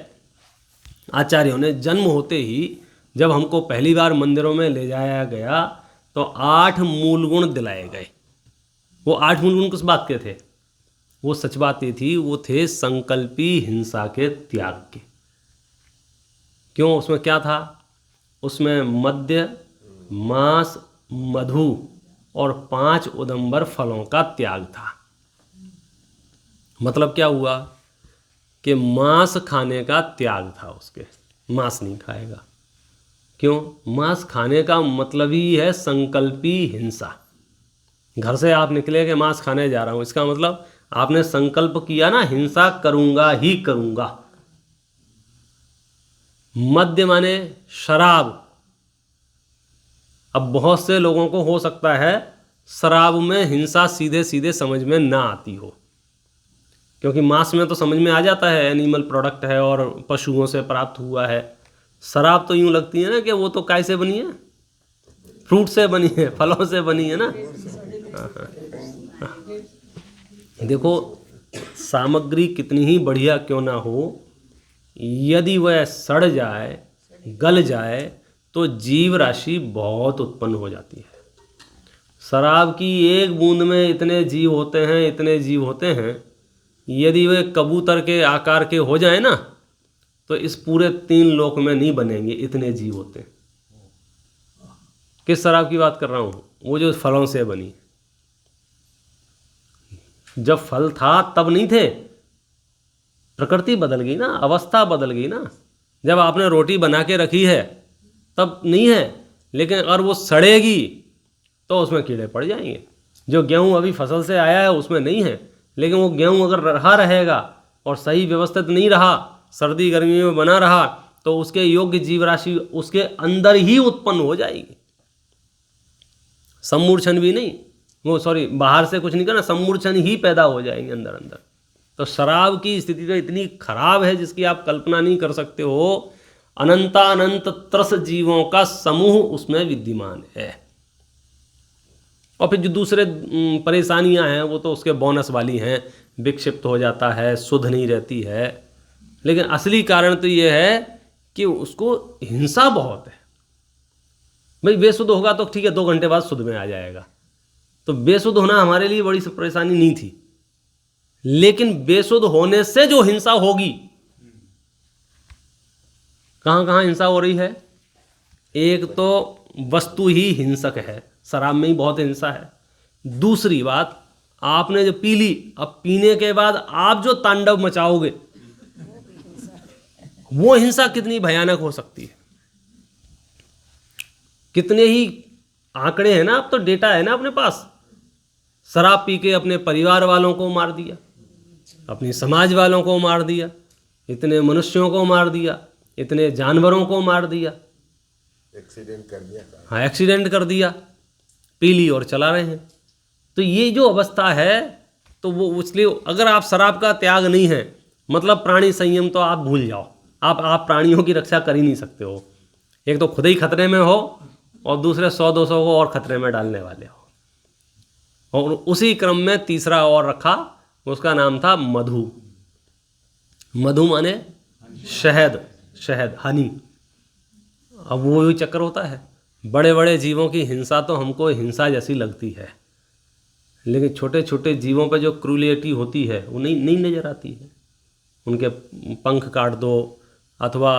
आचार्यों ने जन्म होते ही जब हमको पहली बार मंदिरों में ले जाया गया तो 8 मूल गुण दिलाए गए। वो 8 मूल गुण किस बात के थे? वो सच बात ये थी, वो थे संकल्पी हिंसा के त्याग के। क्यों? उसमें क्या था? उसमें मद्य, मांस, मधु और 5 उदंबर फलों का त्याग था। मतलब क्या हुआ कि मांस खाने का त्याग था उसके, मांस नहीं खाएगा। क्यों? मांस खाने का मतलब ही है संकल्पी हिंसा। घर से आप निकले कि मांस खाने जा रहा हूं, इसका मतलब आपने संकल्प किया ना, हिंसा करूंगा ही करूंगा। मद्य माने शराब। अब बहुत से लोगों को हो सकता है शराब में हिंसा सीधे सीधे समझ में ना आती हो, क्योंकि मांस में तो समझ में आ जाता है एनिमल प्रोडक्ट है और पशुओं से प्राप्त हुआ है। शराब तो यूं लगती है ना कि वो तो काय से बनी है, फ्रूट से बनी है, फलों से बनी है ना। देखो, सामग्री कितनी ही बढ़िया क्यों ना हो, यदि वह सड़ जाए, गल जाए, तो जीव राशि बहुत उत्पन्न हो जाती है। शराब की एक बूंद में इतने जीव होते हैं, इतने जीव होते हैं, यदि वे कबूतर के आकार के हो जाए ना, तो इस पूरे 3 लोक में नहीं बनेंगे, इतने जीव होते हैं। किस शराब की बात कर रहा हूँ? वो जो फलों से बनी। जब फल था तब नहीं थे, प्रकृति बदल गई ना, अवस्था बदल गई ना। जब आपने रोटी बना के रखी है तब नहीं है, लेकिन अगर वो सड़ेगी तो उसमें कीड़े पड़ जाएंगे। जो गेहूं अभी फसल से आया है उसमें नहीं है, लेकिन वो गेहूं अगर रहा रहेगा और सही व्यवस्थित नहीं रहा, सर्दी गर्मी में बना रहा, तो उसके योग्य जीव राशि उसके अंदर ही उत्पन्न हो जाएगी। सम्मूर्छन भी नहीं, वो सॉरी बाहर से कुछ नहीं करना, सम्मूर्छन ही पैदा हो जाएंगे अंदर अंदर। तो शराब की स्थिति तो इतनी खराब है जिसकी आप कल्पना नहीं कर सकते हो। अनंतानंत त्रस जीवों का समूह उसमें विद्यमान है। और फिर जो दूसरे परेशानियां हैं वो तो उसके बोनस वाली हैं, विक्षिप्त हो जाता है, शुद्ध नहीं रहती है। लेकिन असली कारण तो ये है कि उसको हिंसा बहुत है। भाई बेसुध होगा तो ठीक है, 2 घंटे बाद शुद्ध में आ जाएगा। तो बेसुध होना हमारे लिए बड़ी परेशानी नहीं थी, लेकिन बेसुध होने से जो हिंसा होगी, कहाँ कहाँ हिंसा हो रही है? एक तो वस्तु ही हिंसक है, शराब में ही बहुत हिंसा है। दूसरी बात, आपने जो पी ली, अब पीने के बाद आप जो तांडव मचाओगे, वो हिंसा कितनी भयानक हो सकती है। कितने ही आंकड़े हैं ना, अब तो डेटा है ना अपने पास। शराब पी के अपने परिवार वालों को मार दिया, अपनी समाज वालों को मार दिया, इतने मनुष्यों को मार दिया, इतने जानवरों को मार दिया, एक्सीडेंट कर दिया। हाँ एक्सीडेंट कर दिया, पी ली और चला रहे हैं। तो ये जो अवस्था है, तो वो इसलिए अगर आप शराब का त्याग नहीं है, मतलब प्राणी संयम तो आप भूल जाओ। आप प्राणियों की रक्षा कर ही नहीं सकते हो। एक तो खुद ही खतरे में हो और दूसरे 100-200 को और खतरे में डालने वाले हो। और उसी क्रम में तीसरा और रखा, उसका नाम था मधु। मधु माने शहद, शहद, हनी। अब वो ही चक्कर होता है। बड़े बड़े जीवों की हिंसा तो हमको हिंसा जैसी लगती है, लेकिन छोटे छोटे जीवों पे जो क्रूलिटी होती है वो नहीं नज़र आती है। उनके पंख काट दो अथवा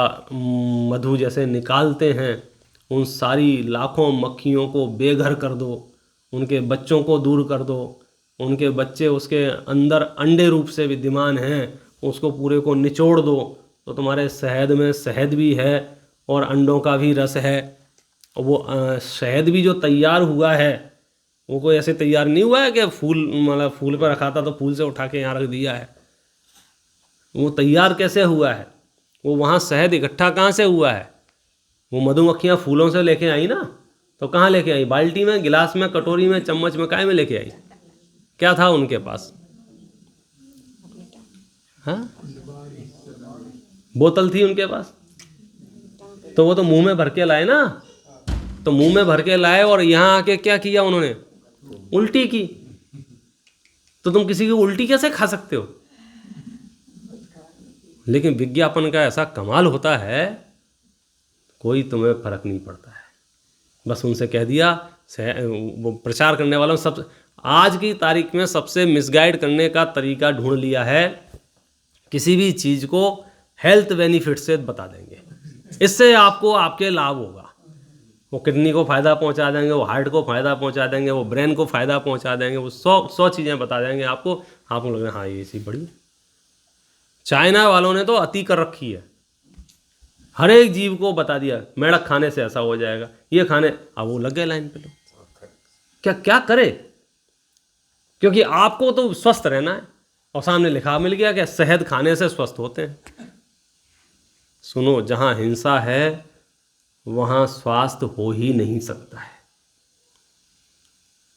मधु जैसे निकालते हैं, उन सारी लाखों मक्खियों को बेघर कर दो, उनके बच्चों को दूर कर दो। उनके बच्चे उसके अंदर अंडे रूप से विद्यमान हैं, उसको पूरे को निचोड़ दो, तो तुम्हारे शहद में शहद भी है और अंडों का भी रस है। और वो शहद भी जो तैयार हुआ है, वो कोई ऐसे तैयार नहीं हुआ है कि फूल मतलब फूल पर रखा था तो फूल से उठा के यहाँ रख दिया है। वो तैयार कैसे हुआ है? वो वहाँ शहद इकट्ठा कहाँ से हुआ है? वो मधुमक्खियाँ फूलों से लेके आई ना, तो कहाँ लेके आई? बाल्टी में, गिलास में, कटोरी में, चम्मच में, काय में लेके आई? क्या था उनके पास? हाँ, बोतल थी उनके पास। तो वो तो मुंह में भर के लाए ना, तो मुंह में भर के लाए और यहाँ आके क्या किया उन्होंने? उल्टी की। तो तुम किसी की उल्टी कैसे खा सकते हो? लेकिन विज्ञापन का ऐसा कमाल होता है, कोई तुम्हें फर्क नहीं पड़ता है। बस उनसे कह दिया, वो प्रचार करने वालों सब आज की तारीख में सबसे मिसगाइड करने का तरीका ढूंढ लिया है। किसी भी चीज़ को हेल्थ बेनिफिट से बता देंगे, इससे आपको आपके लाभ होगा। वो किडनी को फ़ायदा पहुंचा देंगे, वो हार्ट को फ़ायदा पहुंचा देंगे, वो ब्रेन को फ़ायदा पहुंचा देंगे, वो 100 चीज़ें बता देंगे आपको। आपको लग रहा है हाँ ये चीज़ बड़ी। चाइना वालों ने तो अति कर रखी है, हर एक जीव को बता दिया मेढक खाने से ऐसा हो जाएगा, ये खाने। अब वो लग गए लाइन पे लोग, क्या क्या करे, क्योंकि आपको तो स्वस्थ रहना है और सामने लिखा मिल गया कि शहद खाने से स्वस्थ होते हैं। सुनो, जहाँ हिंसा है वहाँ स्वास्थ्य हो ही नहीं सकता है।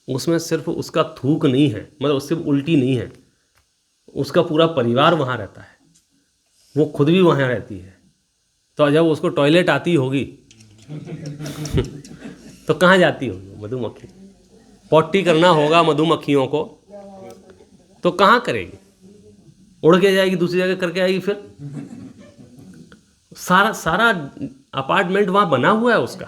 उसमें सिर्फ उसका थूक नहीं है, मतलब उससे उल्टी नहीं है, उसका पूरा परिवार वहाँ रहता है, वो खुद भी वहाँ रहती है। तो जब उसको टॉयलेट आती होगी तो कहाँ जाती होगी? मधुमक्खी। पॉटी करना होगा मधुमक्खियों को तो कहाँ करेगी? उड़ के जाएगी, दूसरी जगह करके आएगी। फिर सारा अपार्टमेंट वहाँ बना हुआ है उसका।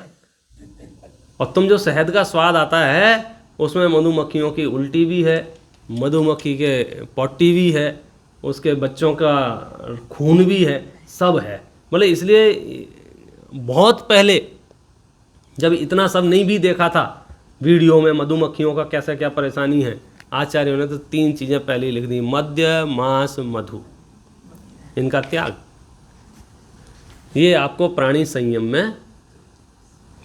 और तुम जो शहद का स्वाद आता है उसमें मधुमक्खियों की उल्टी भी है, मधुमक्खी के पॉटी भी है, उसके बच्चों का खून भी है, सब है। मतलब इसलिए बहुत पहले जब इतना सब नहीं भी देखा था वीडियो में मधुमक्खियों का कैसा क्या परेशानी है, आचार्यों ने तो 3 चीज़ें पहले ही लिख दी, मद्य मांस मधु, इनका त्याग। ये आपको प्राणी संयम में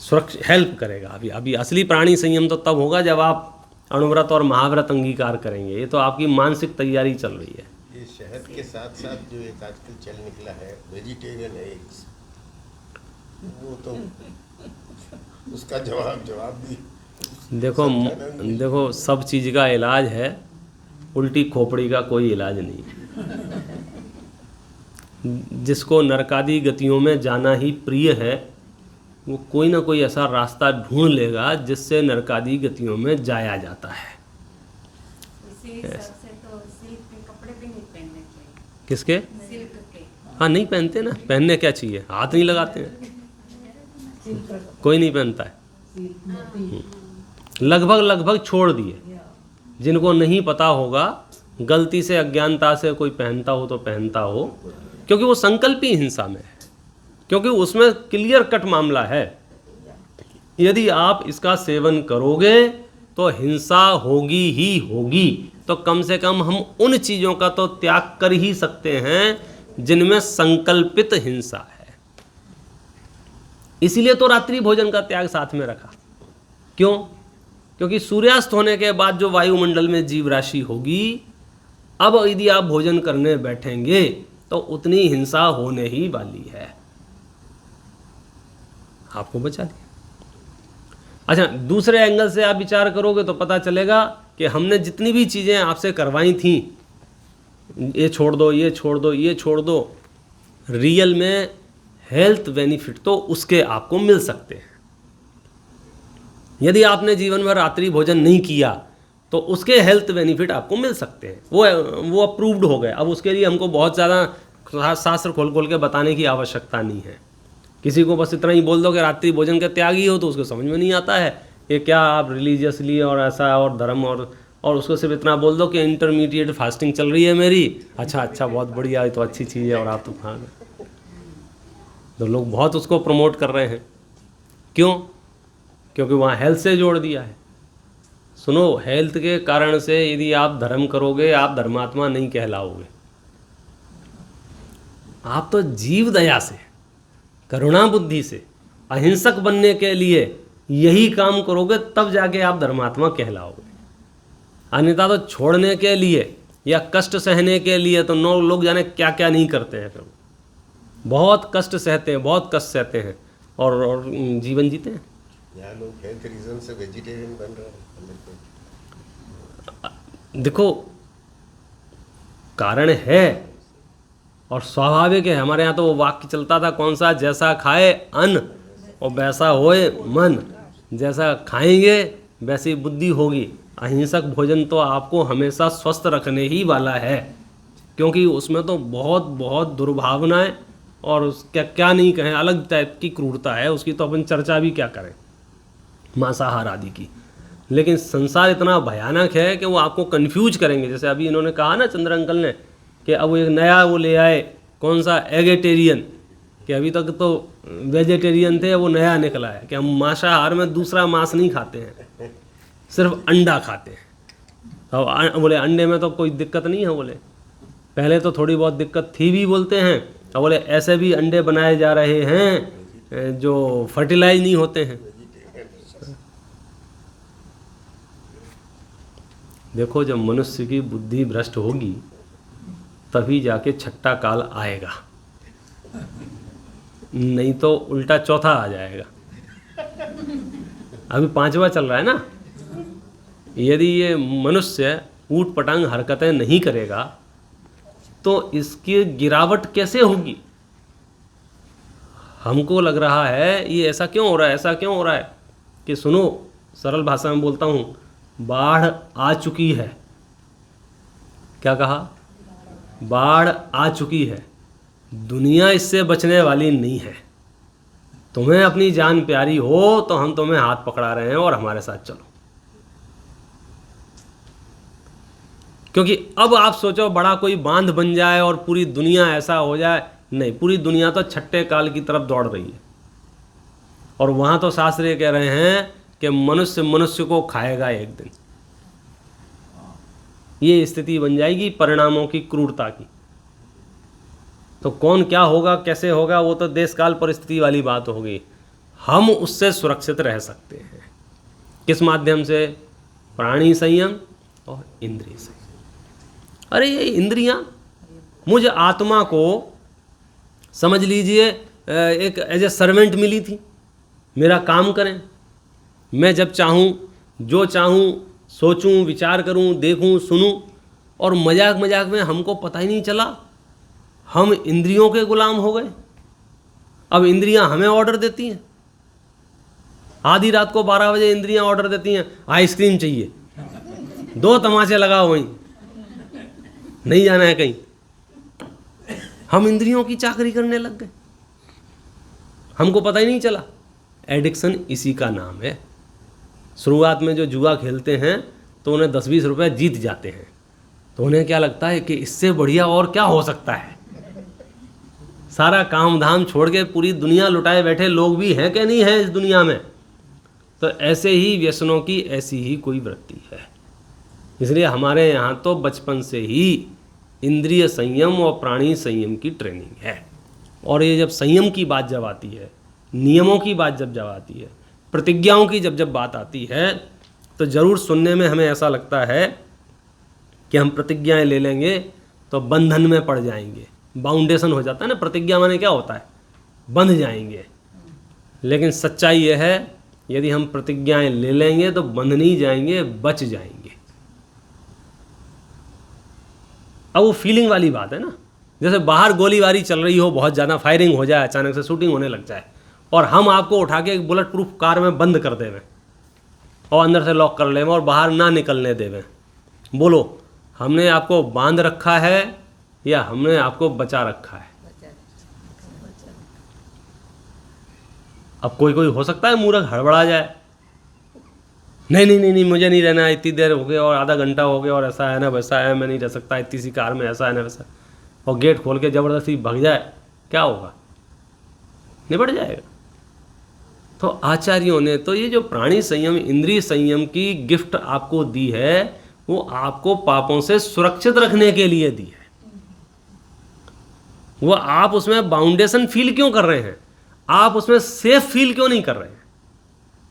सुरक्षा हेल्प करेगा। अभी असली प्राणी संयम तो तब होगा जब आप अणुव्रत और महाव्रत अंगीकार करेंगे। ये तो आपकी मानसिक तैयारी चल रही है। ये शहद के साथ साथ जो एक आजकल चल निकला है वेजिटेरियन एग्स, वो तो उसका जवाब दी। देखो सब चीज़ का इलाज है, उल्टी खोपड़ी का कोई इलाज नहीं। जिसको नरकादी गतियों में जाना ही प्रिय है वो कोई ना कोई ऐसा रास्ता ढूंढ लेगा जिससे नरकादी गतियों में जाया जाता है। इसी हिसाब से तो सिल्क के कपड़े भी नहीं पहनने चाहिए। किसके? सिल्क के। हाँ, नहीं पहनते ना, पहनने क्या चाहिए, हाथ नहीं लगाते हैं, कोई नहीं पहनता है। लगभग छोड़ दिए। जिनको नहीं पता होगा, गलती से अज्ञानता से कोई पहनता हो तो पहनता हो, क्योंकि वो संकल्पी हिंसा में है, क्योंकि उसमें क्लियर कट मामला है। यदि आप इसका सेवन करोगे तो हिंसा होगी ही होगी। तो कम से कम हम उन चीज़ों का तो त्याग कर ही सकते हैं जिनमें संकल्पित हिंसा है। इसीलिए तो रात्रि भोजन का त्याग साथ में रखा। क्यों? क्योंकि सूर्यास्त होने के बाद जो वायुमंडल में जीव राशि होगी, अब यदि आप भोजन करने बैठेंगे तो उतनी हिंसा होने ही वाली है। आपको बचा दिया। अच्छा, दूसरे एंगल से आप विचार करोगे तो पता चलेगा कि हमने जितनी भी चीज़ें आपसे करवाई थी, ये छोड़ दो, ये छोड़ दो, ये छोड़ दो, रियल में हेल्थ बेनिफिट तो उसके आपको मिल सकते हैं। यदि आपने जीवन भर रात्रि भोजन नहीं किया तो उसके हेल्थ बेनिफिट आपको मिल सकते हैं, वो अप्रूव्ड हो गए। अब उसके लिए हमको बहुत ज़्यादा शास्त्र खोल के बताने की आवश्यकता नहीं है। किसी को बस इतना ही बोल दो कि रात्रि भोजन के त्यागी हो तो उसको समझ में नहीं आता है ये क्या आप रिलीजियसली और ऐसा और धर्म और उसको सिर्फ इतना बोल दो कि इंटरमीडिएट फास्टिंग चल रही है मेरी। अच्छा बहुत बढ़िया, ये तो अच्छी चीज़ है और आप तो खा गए। तो लोग बहुत उसको प्रमोट कर रहे हैं। क्यों? क्योंकि वहाँ हेल्थ से जोड़ दिया है। सुनो, हेल्थ के कारण से यदि आप धर्म करोगे आप धर्मात्मा नहीं कहलाओगे। आप तो जीव दया से, करुणा बुद्धि से, अहिंसक बनने के लिए यही काम करोगे तब जाके आप धर्मात्मा कहलाओगे। अन्यथा तो छोड़ने के लिए या कष्ट सहने के लिए तो लोग जाने क्या क्या नहीं करते हैं। फिर बहुत कष्ट सहते हैं, बहुत कष्ट सहते हैं और जीवन जीते हैं। यहाँ लोग हेल्थ रीजन से वेजिटेरियन बन रहे हैं। देखो, कारण है और स्वाभाविक है। हमारे यहाँ तो वो वाक्य चलता था, कौन सा, जैसा खाए अन्न और वैसा होए मन। जैसा खाएंगे वैसी बुद्धि होगी। अहिंसक भोजन तो आपको हमेशा स्वस्थ रखने ही वाला है। क्योंकि उसमें तो बहुत बहुत दुर्भावनाएं और क्या क्या नहीं कहें, अलग टाइप की क्रूरता है उसकी, तो अपन चर्चा भी क्या करें मांसाहार आदि की। लेकिन संसार इतना भयानक है कि वो आपको कंफ्यूज करेंगे। जैसे अभी इन्होंने कहा ना चंद्र अंकल ने कि अब वो एक नया वो ले आए, कौन सा, एगेटेरियन, कि अभी तक तो वेजिटेरियन थे, वो नया निकला है कि हम मांसाहार में दूसरा मांस नहीं खाते हैं, सिर्फ अंडा खाते हैं। अब बोले अंडे में तो कोई दिक्कत नहीं है, बोले पहले तो थोड़ी बहुत दिक्कत थी भी बोलते हैं, और बोले ऐसे भी अंडे बनाए जा रहे हैं जो फर्टिलाइज नहीं होते हैं। देखो जब मनुष्य की बुद्धि भ्रष्ट होगी तभी जाके छठा काल आएगा, नहीं तो उल्टा चौथा आ जाएगा। अभी पांचवा चल रहा है ना। यदि ये मनुष्य ऊट पटांग हरकतें नहीं करेगा तो इसकी गिरावट कैसे होगी। हमको लग रहा है ये ऐसा क्यों हो रहा है, ऐसा क्यों हो रहा है कि सुनो, सरल भाषा में बोलता हूँ, बाढ़ आ चुकी है। क्या कहा? बाढ़ आ चुकी है, दुनिया इससे बचने वाली नहीं है। तुम्हें अपनी जान प्यारी हो तो हम तुम्हें हाथ पकड़ा रहे हैं और हमारे साथ चलो। क्योंकि अब आप सोचो बड़ा कोई बांध बन जाए और पूरी दुनिया ऐसा हो जाए, नहीं, पूरी दुनिया तो छठे काल की तरफ दौड़ रही है। और वहाँ तो शास्त्र ये कह रहे हैं कि मनुष्य मनुष्य को खाएगा एक दिन। ये स्थिति बन जाएगी परिणामों की क्रूरता की। तो कौन क्या होगा, कैसे होगा, वो तो देश काल परिस्थिति वाली बात होगी। हम उससे सुरक्षित रह सकते हैं किस माध्यम से? प्राणी संयम और इंद्रिय संयम। अरे ये इंद्रियां मुझ आत्मा को समझ लीजिए एक एज ए सर्वेंट मिली थी, मेरा काम करें। मैं जब चाहूँ जो चाहूँ सोचूं, विचार करूं, देखूं, सुनूं, और मजाक मजाक में हमको पता ही नहीं चला हम इंद्रियों के गुलाम हो गए। अब इंद्रियां हमें ऑर्डर देती हैं। आधी रात को 12 बजे इंद्रियां ऑर्डर देती हैं, आइसक्रीम चाहिए, 2 तमाचे लगाओ, वहीं नहीं जाना है कहीं। हम इंद्रियों की चाकरी करने लग गए, हमको पता ही नहीं चला। एडिक्शन इसी का नाम है। शुरुआत में जो जुआ खेलते हैं तो उन्हें 10-20 रुपए जीत जाते हैं, तो उन्हें क्या लगता है कि इससे बढ़िया और क्या हो सकता है। सारा काम धाम छोड़ के पूरी दुनिया लुटाए बैठे लोग भी हैं कि नहीं हैं इस दुनिया में। तो ऐसे ही व्यसनों की ऐसी ही कोई वृत्ति है। इसलिए हमारे यहाँ तो बचपन से ही इंद्रिय संयम और प्राणी संयम की ट्रेनिंग है। और ये जब संयम की बात जब आती है, नियमों की बात जब आती है, प्रतिज्ञाओं की जब बात आती है, तो ज़रूर सुनने में हमें ऐसा लगता है कि हम प्रतिज्ञाएं ले लेंगे तो बंधन में पड़ जाएंगे, बाउंडेशन हो जाता है ना। प्रतिज्ञा माने क्या होता है? बंध जाएंगे। लेकिन सच्चाई यह है, यदि हम प्रतिज्ञाएं ले लेंगे तो बंध नहीं जाएंगे, बच जाएंगे। अब वो फीलिंग वाली बात है ना, जैसे बाहर गोलीबारी चल रही हो, बहुत ज़्यादा फायरिंग हो जाए, अचानक से शूटिंग होने लग जाए, और हम आपको उठा के एक बुलेट प्रूफ कार में बंद कर देवें और अंदर से लॉक कर लेवें और बाहर ना निकलने देवें। बोलो, हमने आपको बांध रखा है या हमने आपको बचा रखा है? अब कोई कोई हो सकता है मूर्ख हड़बड़ा जाए, नहीं नहीं नहीं नहीं मुझे नहीं रहना है, इतनी देर हो गई और आधा घंटा हो गया और ऐसा है ना वैसा है, मैं नहीं रह सकता इतनी सी कार में, ऐसा है ना वैसा, और गेट खोल के ज़बरदस्ती भाग जाए, क्या होगा? निपट जाएगा। तो आचार्यों ने तो ये जो प्राणी संयम, इंद्रिय संयम की गिफ्ट आपको दी है, वो आपको पापों से सुरक्षित रखने के लिए दी है। वो आप उसमें बाउंडेशन फील क्यों कर रहे हैं? आप उसमें सेफ फील क्यों नहीं कर रहे हैं?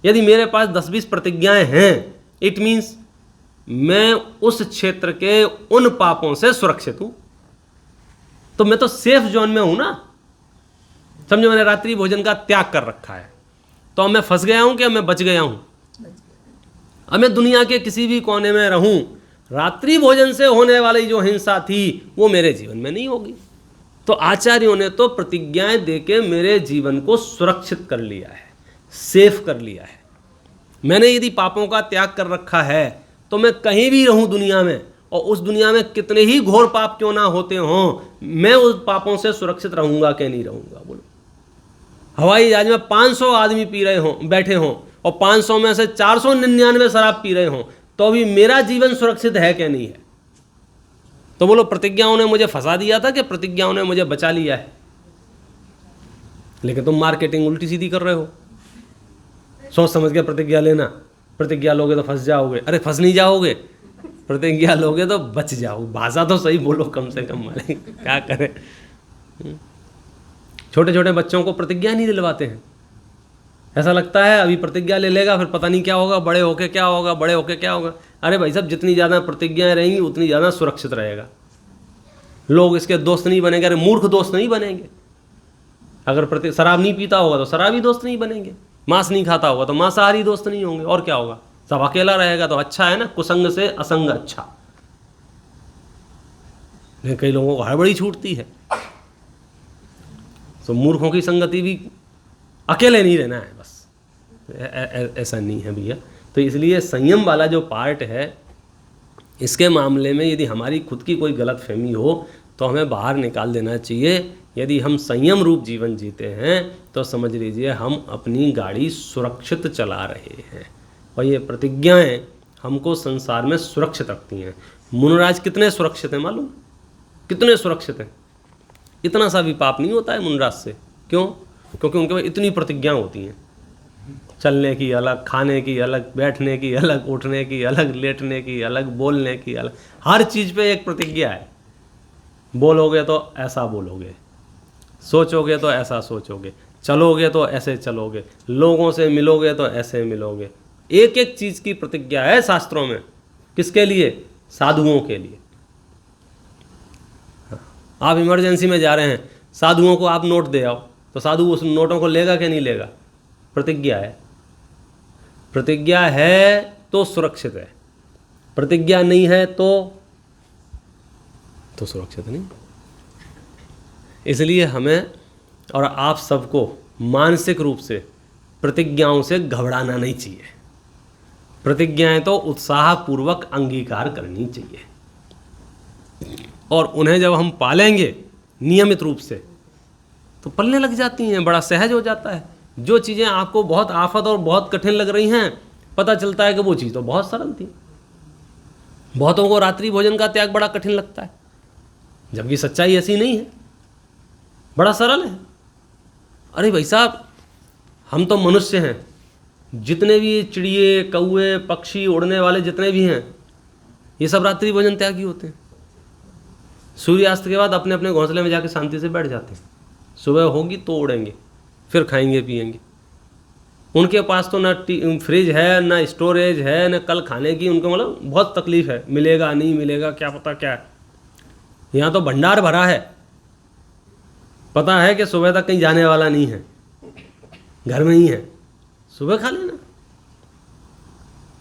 यदि मेरे पास 10-20 प्रतिज्ञाएं हैं, इट मीन्स मैं उस क्षेत्र के उन पापों से सुरक्षित हूं, तो मैं तो सेफ जोन में हूं ना। समझो, मैंने रात्रि भोजन का त्याग कर रखा है, तो अब मैं फंस गया हूं कि मैं बच गया हूं? अब मैं दुनिया के किसी भी कोने में रहूं, रात्रि भोजन से होने वाली जो हिंसा थी वो मेरे जीवन में नहीं होगी। तो आचार्यों ने तो प्रतिज्ञाएं देके मेरे जीवन को सुरक्षित कर लिया है, सेफ कर लिया है। मैंने यदि पापों का त्याग कर रखा है तो मैं कहीं भी रहूं दुनिया में, और उस दुनिया में कितने ही घोर पाप क्यों ना होते हों, मैं उस पापों से सुरक्षित रहूंगा कि नहीं रहूंगा? बोलो। हवाई जहाज में 500 आदमी पी रहे हों, बैठे हों, और 500 में से 499 शराब पी रहे हों, तो भी मेरा जीवन सुरक्षित है कि नहीं है? तो बोलो, प्रतिज्ञाओं ने मुझे फंसा दिया था कि प्रतिज्ञाओं ने मुझे बचा लिया है? लेकिन तुम मार्केटिंग उल्टी सीधी कर रहे हो। सोच समझ के प्रतिज्ञा लेना, प्रतिज्ञा लोगे तो फंस जाओगे। अरे फंस नहीं जाओगे, प्रतिज्ञा लोगे तो बच जाओगे। भाषा तो सही बोलो कम से कम, वाले क्या करें। छोटे छोटे बच्चों को प्रतिज्ञा नहीं दिलवाते हैं। ऐसा लगता है अभी प्रतिज्ञा ले लेगा, फिर पता नहीं क्या होगा, बड़े होके क्या होगा, बड़े होके क्या होगा। अरे भाई साहब, जितनी ज़्यादा प्रतिज्ञाएं रहेंगी उतनी ज़्यादा सुरक्षित रहेगा। लोग इसके दोस्त नहीं बनेंगे। अरे मूर्ख दोस्त नहीं बनेंगे। अगर शराब नहीं पीता होगा तो शराबी दोस्त नहीं बनेंगे, मांस नहीं खाता होगा तो मांसाहारी दोस्त नहीं होंगे, और क्या होगा? सब अकेला रहेगा तो अच्छा है ना, कुसंग से असंग अच्छा। लेकिन कई लोगों को हड़बड़ी छूटती है, तो मूर्खों की संगति भी, अकेले नहीं रहना है बस, ऐसा नहीं है भैया। तो इसलिए संयम वाला जो पार्ट है, इसके मामले में यदि हमारी खुद की कोई गलत फहमी हो तो हमें बाहर निकाल देना चाहिए। यदि हम संयम रूप जीवन जीते हैं तो समझ लीजिए हम अपनी गाड़ी सुरक्षित चला रहे हैं। और ये प्रतिज्ञाएं हमको संसार में सुरक्षित रखती हैं। मुनराज कितने सुरक्षित हैं मालूम? कितने सुरक्षित हैं? इतना सा भी पाप नहीं होता है मुनराज से। क्यों? क्योंकि उनके पास इतनी प्रतिज्ञाएं होती हैं, चलने की अलग, खाने की अलग, बैठने की अलग, उठने की अलग, लेटने की अलग, बोलने की अलग, हर चीज़ पे एक प्रतिज्ञा है। बोलोगे तो ऐसा बोलोगे, सोचोगे तो ऐसा सोचोगे, चलोगे तो ऐसे चलोगे, लोगों से मिलोगे तो ऐसे मिलोगे। एक एक चीज़ की प्रतिज्ञा है शास्त्रों में। किसके लिए? साधुओं के लिए। आप इमरजेंसी में जा रहे हैं, साधुओं को आप नोट दे आओ, तो साधु उस नोटों को लेगा कि नहीं लेगा? प्रतिज्ञा है। प्रतिज्ञा है तो सुरक्षित है, प्रतिज्ञा नहीं है तो सुरक्षित नहीं। इसलिए हमें और आप सबको मानसिक रूप से प्रतिज्ञाओं से घबराना नहीं चाहिए। प्रतिज्ञाएं तो उत्साहपूर्वक अंगीकार करनी चाहिए, और उन्हें जब हम पालेंगे नियमित रूप से तो पलने लग जाती हैं, बड़ा सहज हो जाता है। जो चीज़ें आपको बहुत आफत और बहुत कठिन लग रही हैं, पता चलता है कि वो चीज़ तो बहुत सरल थी। बहुतों को रात्रि भोजन का त्याग बड़ा कठिन लगता है, जबकि सच्चाई ऐसी नहीं है, बड़ा सरल है। अरे भाई साहब, हम तो मनुष्य हैं, जितने भी चिड़िए, कौए, पक्षी, उड़ने वाले जितने भी हैं, ये सब रात्रि भोजन त्यागी होते हैं। सूर्यास्त के बाद अपने अपने घोंसले में जाके शांति से बैठ जाते हैं। सुबह होगी तो उड़ेंगे, फिर खाएंगे पिएंगे। उनके पास तो ना फ्रिज है, ना स्टोरेज है, ना कल खाने की उनको मतलब बहुत तकलीफ है, मिलेगा नहीं मिलेगा क्या पता क्या है। यहाँ तो भंडार भरा है, पता है कि सुबह तक कहीं जाने वाला नहीं है, घर में ही है, सुबह खा लेना।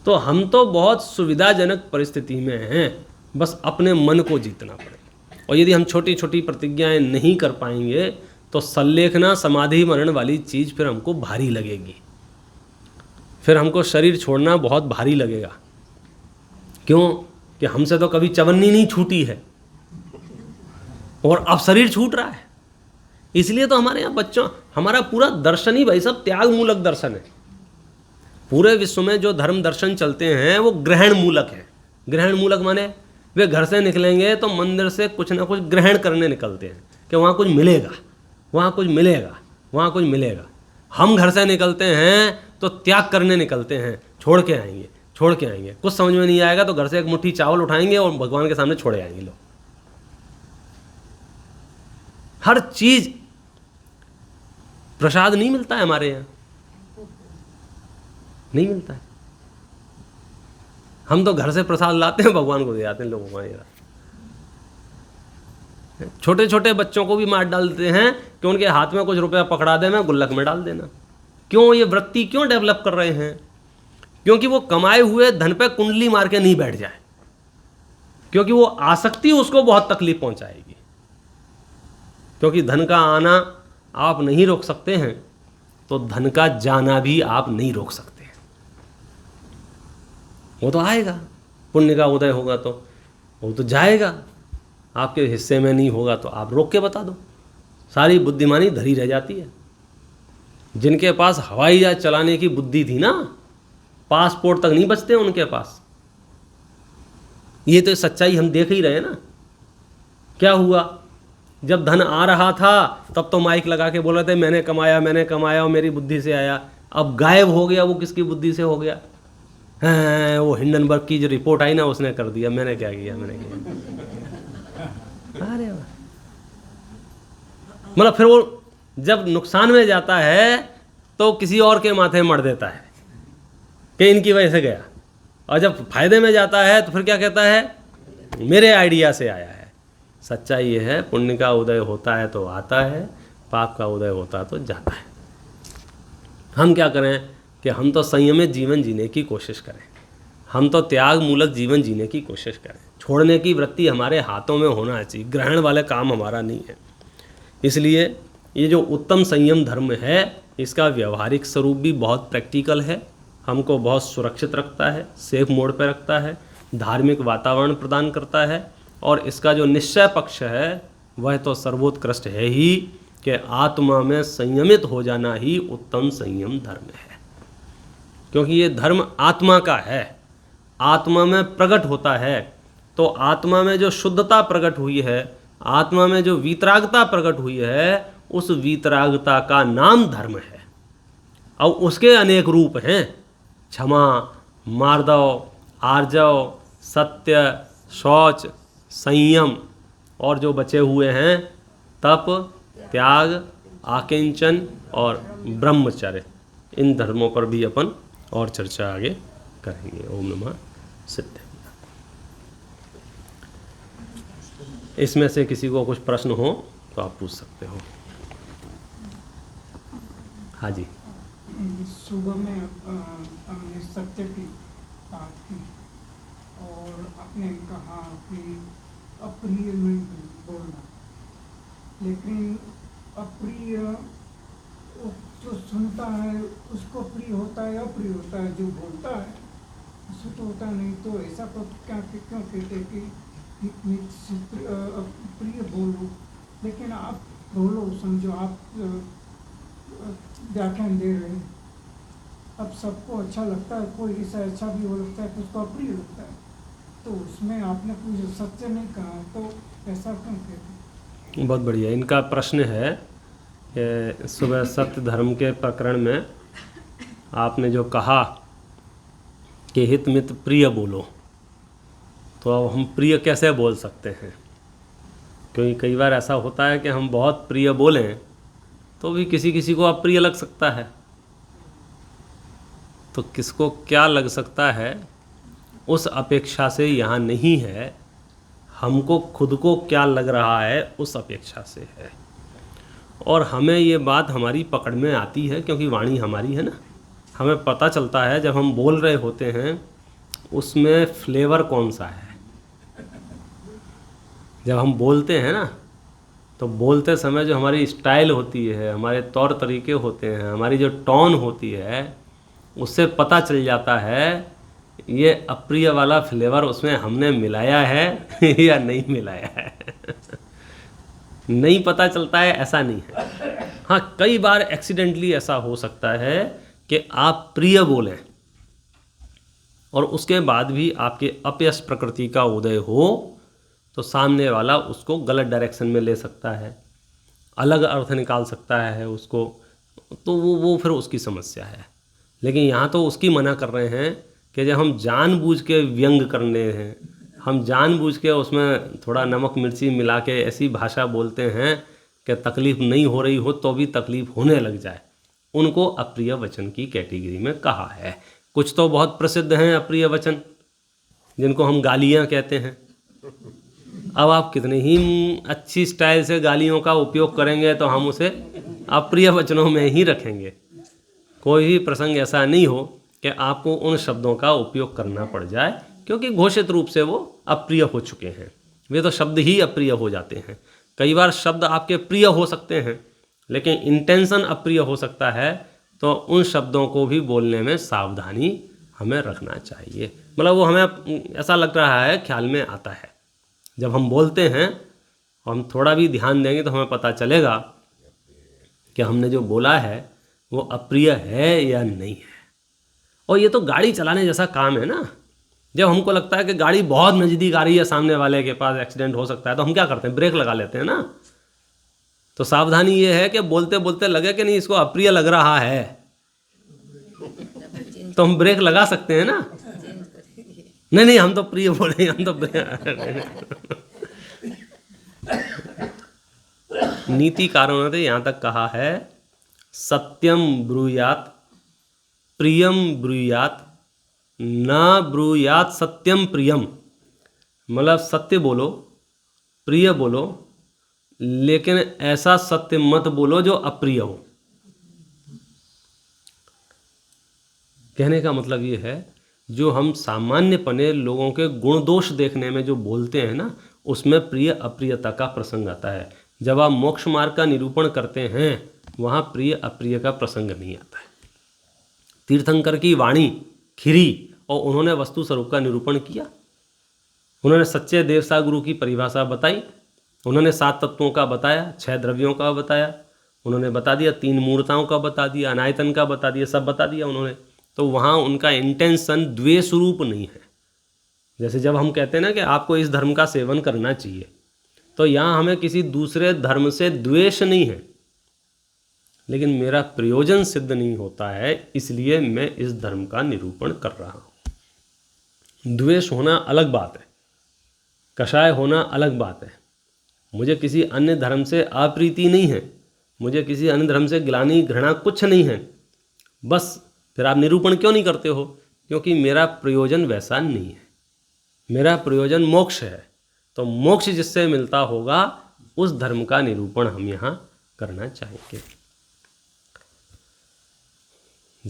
तो हम तो बहुत सुविधाजनक परिस्थिति में हैं, बस अपने मन को जीतना पड़ेगा। और यदि हम छोटी छोटी प्रतिज्ञाएं नहीं कर पाएंगे तो संलेखना, समाधि मरण वाली चीज़ फिर हमको भारी लगेगी, फिर हमको शरीर छोड़ना बहुत भारी लगेगा। क्यों? कि हमसे तो कभी चवन्नी नहीं छूटी है और अब शरीर छूट रहा है। इसलिए तो हमारे यहाँ बच्चों, हमारा पूरा दर्शन ही भाई साहब त्याग मूलक दर्शन है। पूरे विश्व में जो धर्म दर्शन चलते हैं वो ग्रहण मूलक है। ग्रहण मूलक माने वे घर से निकलेंगे तो मंदिर से कुछ ना कुछ ग्रहण करने निकलते हैं कि वहाँ कुछ मिलेगा, वहाँ कुछ मिलेगा, वहाँ कुछ मिलेगा। हम घर से निकलते हैं तो त्याग करने निकलते हैं, छोड़ के आएंगे, छोड़ के आएंगे। कुछ समझ में नहीं आएगा तो घर से एक मुट्ठी चावल उठाएंगे और भगवान के सामने छोड़े आएंगे लोग। हर चीज़ प्रसाद नहीं मिलता है हमारे यहाँ, नहीं मिलता है। हम तो घर से प्रसाद लाते हैं, भगवान को दे आते हैं लोगों को। छोटे छोटे बच्चों को भी मार डालते हैं कि उनके हाथ में कुछ रुपया पकड़ा दे, मैं गुल्लक में डाल देना। क्यों? ये वृत्ति क्यों डेवलप कर रहे हैं? क्योंकि वो कमाए हुए धन पे कुंडली मार के नहीं बैठ जाए, क्योंकि वो आसक्ति उसको बहुत तकलीफ पहुंचाएगी। क्योंकि धन का आना आप नहीं रोक सकते हैं, तो धन का जाना भी आप नहीं रोक सकते हैं। वो तो आएगा, पुण्य का उदय होगा तो। वो तो जाएगा, आपके हिस्से में नहीं होगा तो आप रोक के बता दो, सारी बुद्धिमानी धरी रह जाती है। जिनके पास हवाई जहाज चलाने की बुद्धि थी ना, पासपोर्ट तक नहीं बचते उनके पास। ये तो सच्चाई हम देख ही रहे हैं ना। क्या हुआ, जब धन आ रहा था तब तो माइक लगा के बोल रहे थे मैंने कमाया और मेरी बुद्धि से आया। अब गायब हो गया, वो किसकी बुद्धि से हो गया? हाँ, वो हिंडनबर्ग की जो रिपोर्ट आई ना, उसने कर दिया। मैंने क्या किया? अरे वाह। मतलब फिर वो जब नुकसान में जाता है तो किसी और के माथे मर देता है कि इनकी वजह से गया, और जब फायदे में जाता है तो फिर क्या कहता है, मेरे आइडिया से आया है। सच्चाई ये है, पुण्य का उदय होता है तो आता है, पाप का उदय होता है तो जाता है। हम क्या करें कि हम तो संयमित जीवन जीने की कोशिश करें, हम तो त्याग मूलक जीवन जीने की कोशिश करें। छोड़ने की वृत्ति हमारे हाथों में होना चाहिए, ग्रहण वाले काम हमारा नहीं है। इसलिए ये जो उत्तम संयम धर्म है, इसका व्यवहारिक स्वरूप भी बहुत प्रैक्टिकल है, हमको बहुत सुरक्षित रखता है, सेफ मोड पर रखता है, धार्मिक वातावरण प्रदान करता है, और इसका जो निश्चय पक्ष है वह तो सर्वोत्कृष्ट है ही कि आत्मा में संयमित हो जाना ही उत्तम संयम धर्म है। क्योंकि ये धर्म आत्मा का है, आत्मा में प्रकट होता है। तो आत्मा में जो शुद्धता प्रकट हुई है, आत्मा में जो वीतरागता प्रकट हुई है, उस वीतरागता का नाम धर्म है। और उसके अनेक रूप हैं, क्षमा, मार्दव, आर्जव, सत्य, शौच, संयम, और जो बचे हुए हैं तप, त्याग, आकिंचन और ब्रह्मचर्य। इन धर्मों पर भी अपन और चर्चा आगे करेंगे। ओम नमः सिद्धाय। इसमें से किसी को कुछ प्रश्न हो तो आप पूछ सकते हो। हाँ जी। सुबह में हमने सत्य की बात की और आपने कहा कि अप्रिय नहीं बोलना, लेकिन अप्रिय जो सुनता है उसको प्रिय होता है, अप्रिय होता है जो बोलता है उसको तो होता नहीं। तो ऐसा तो क्यों कहते कि प्रिय बोलो, लेकिन आप बोलो, समझो आप व्याख्यान दे रहे हैं, अब सबको अच्छा लगता है, कोई ऐसा अच्छा भी हो लगता है, कुछ को अप्रिय लगता है, तो उसमें आपने कुछ सत्य नहीं कहा, तो ऐसा क्यों कहते? बहुत बढ़िया। इनका प्रश्न है कि सुबह सत्य धर्म के प्रकरण में आपने जो कहा कि हित मित प्रिय बोलो, तो अब हम प्रिय कैसे बोल सकते हैं? क्योंकि कई बार ऐसा होता है कि हम बहुत प्रिय बोलें तो भी किसी किसी को अप्रिय लग सकता है। तो किसको क्या लग सकता है उस अपेक्षा से यहाँ नहीं है, हमको खुद को क्या लग रहा है उस अपेक्षा से है। और हमें ये बात हमारी पकड़ में आती है क्योंकि वाणी हमारी है ना, हमें पता चलता है जब हम बोल रहे होते हैं उसमें फ्लेवर कौन सा है। जब हम बोलते हैं ना तो बोलते समय जो हमारी स्टाइल होती है, हमारे तौर तरीके होते हैं, हमारी जो टोन होती है, उससे पता चल जाता है ये अप्रिय वाला फ्लेवर उसमें हमने मिलाया है या नहीं मिलाया है। नहीं पता चलता है ऐसा नहीं है। हाँ, कई बार एक्सीडेंटली ऐसा हो सकता है कि आप प्रिय बोलें और उसके बाद भी आपके अपयश प्रकृति का उदय हो तो सामने वाला उसको गलत डायरेक्शन में ले सकता है, अलग अर्थ निकाल सकता है उसको, तो वो फिर उसकी समस्या है। लेकिन यहाँ तो उसकी मना कर रहे हैं कि जब हम जानबूझ के व्यंग करने हैं, हम जानबूझ के उसमें थोड़ा नमक मिर्ची मिला के ऐसी भाषा बोलते हैं कि तकलीफ़ नहीं हो रही हो तो भी तकलीफ़ होने लग जाए, उनको अप्रिय वचन की कैटेगरी में कहा है। कुछ तो बहुत प्रसिद्ध हैं अप्रिय वचन जिनको हम गालियाँ कहते हैं। अब आप कितने ही अच्छी स्टाइल से गालियों का उपयोग करेंगे तो हम उसे अप्रिय वचनों में ही रखेंगे। कोई भी प्रसंग ऐसा नहीं हो कि आपको उन शब्दों का उपयोग करना पड़ जाए, क्योंकि घोषित रूप से वो अप्रिय हो चुके हैं। वे तो शब्द ही अप्रिय हो जाते हैं। कई बार शब्द आपके प्रिय हो सकते हैं लेकिन इंटेंशन अप्रिय हो सकता है, तो उन शब्दों को भी बोलने में सावधानी हमें रखना चाहिए। मतलब वो हमें ऐसा लग रहा है, ख्याल में आता है जब हम बोलते हैं और हम थोड़ा भी ध्यान देंगे तो हमें पता चलेगा कि हमने जो बोला है वो अप्रिय है या नहीं है। और ये तो गाड़ी चलाने जैसा काम है ना। जब हमको लगता है कि गाड़ी बहुत नज़दीक आ रही है, सामने वाले के पास एक्सीडेंट हो सकता है, तो हम क्या करते हैं, ब्रेक लगा लेते हैं ना। तो सावधानी ये है कि बोलते बोलते लगे कि नहीं इसको अप्रिय लग रहा है तो हम ब्रेक लगा सकते हैं ना। नहीं नहीं हम तो प्रिय बोले, हम तो नीतिकारों ने यहाँ तक कहा है सत्यम ब्रूयात प्रियम ब्रूयात न ब्रूयात सत्यम प्रियम। मतलब सत्य बोलो, प्रिय बोलो, लेकिन ऐसा सत्य मत बोलो जो अप्रिय हो। कहने का मतलब ये है जो हम सामान्यपने लोगों के गुण दोष देखने में जो बोलते हैं ना, उसमें प्रिय अप्रियता का प्रसंग आता है। जब आप मोक्ष मार्ग का निरूपण करते हैं वहाँ प्रिय अप्रिय का प्रसंग नहीं आता है। तीर्थंकर की वाणी खिरी और उन्होंने वस्तु स्वरूप का निरूपण किया। उन्होंने सच्चे देवसा गुरु की परिभाषा बताई, उन्होंने 7 तत्वों का बताया, 6 द्रव्यों का बताया, उन्होंने बता दिया, 3 मूर्ताओं का बता दिया, अनायतन का बता दिया, सब बता दिया उन्होंने। तो वहाँ उनका इंटेंशन द्वेष रूप नहीं है। जैसे जब हम कहते हैं ना कि आपको इस धर्म का सेवन करना चाहिए, तो यहाँ हमें किसी दूसरे धर्म से द्वेष नहीं है, लेकिन मेरा प्रयोजन सिद्ध नहीं होता है, इसलिए मैं इस धर्म का निरूपण कर रहा हूँ। द्वेष होना अलग बात है, कषाय होना अलग बात है। मुझे किसी अन्य धर्म से अप्रीति नहीं है, मुझे किसी अन्य धर्म से ग्लानि घृणा कुछ नहीं है। बस फिर आप निरूपण क्यों नहीं करते हो? क्योंकि मेरा प्रयोजन वैसा नहीं है। मेरा प्रयोजन मोक्ष है, तो मोक्ष जिससे मिलता होगा उस धर्म का निरूपण हम यहाँ करना चाहेंगे।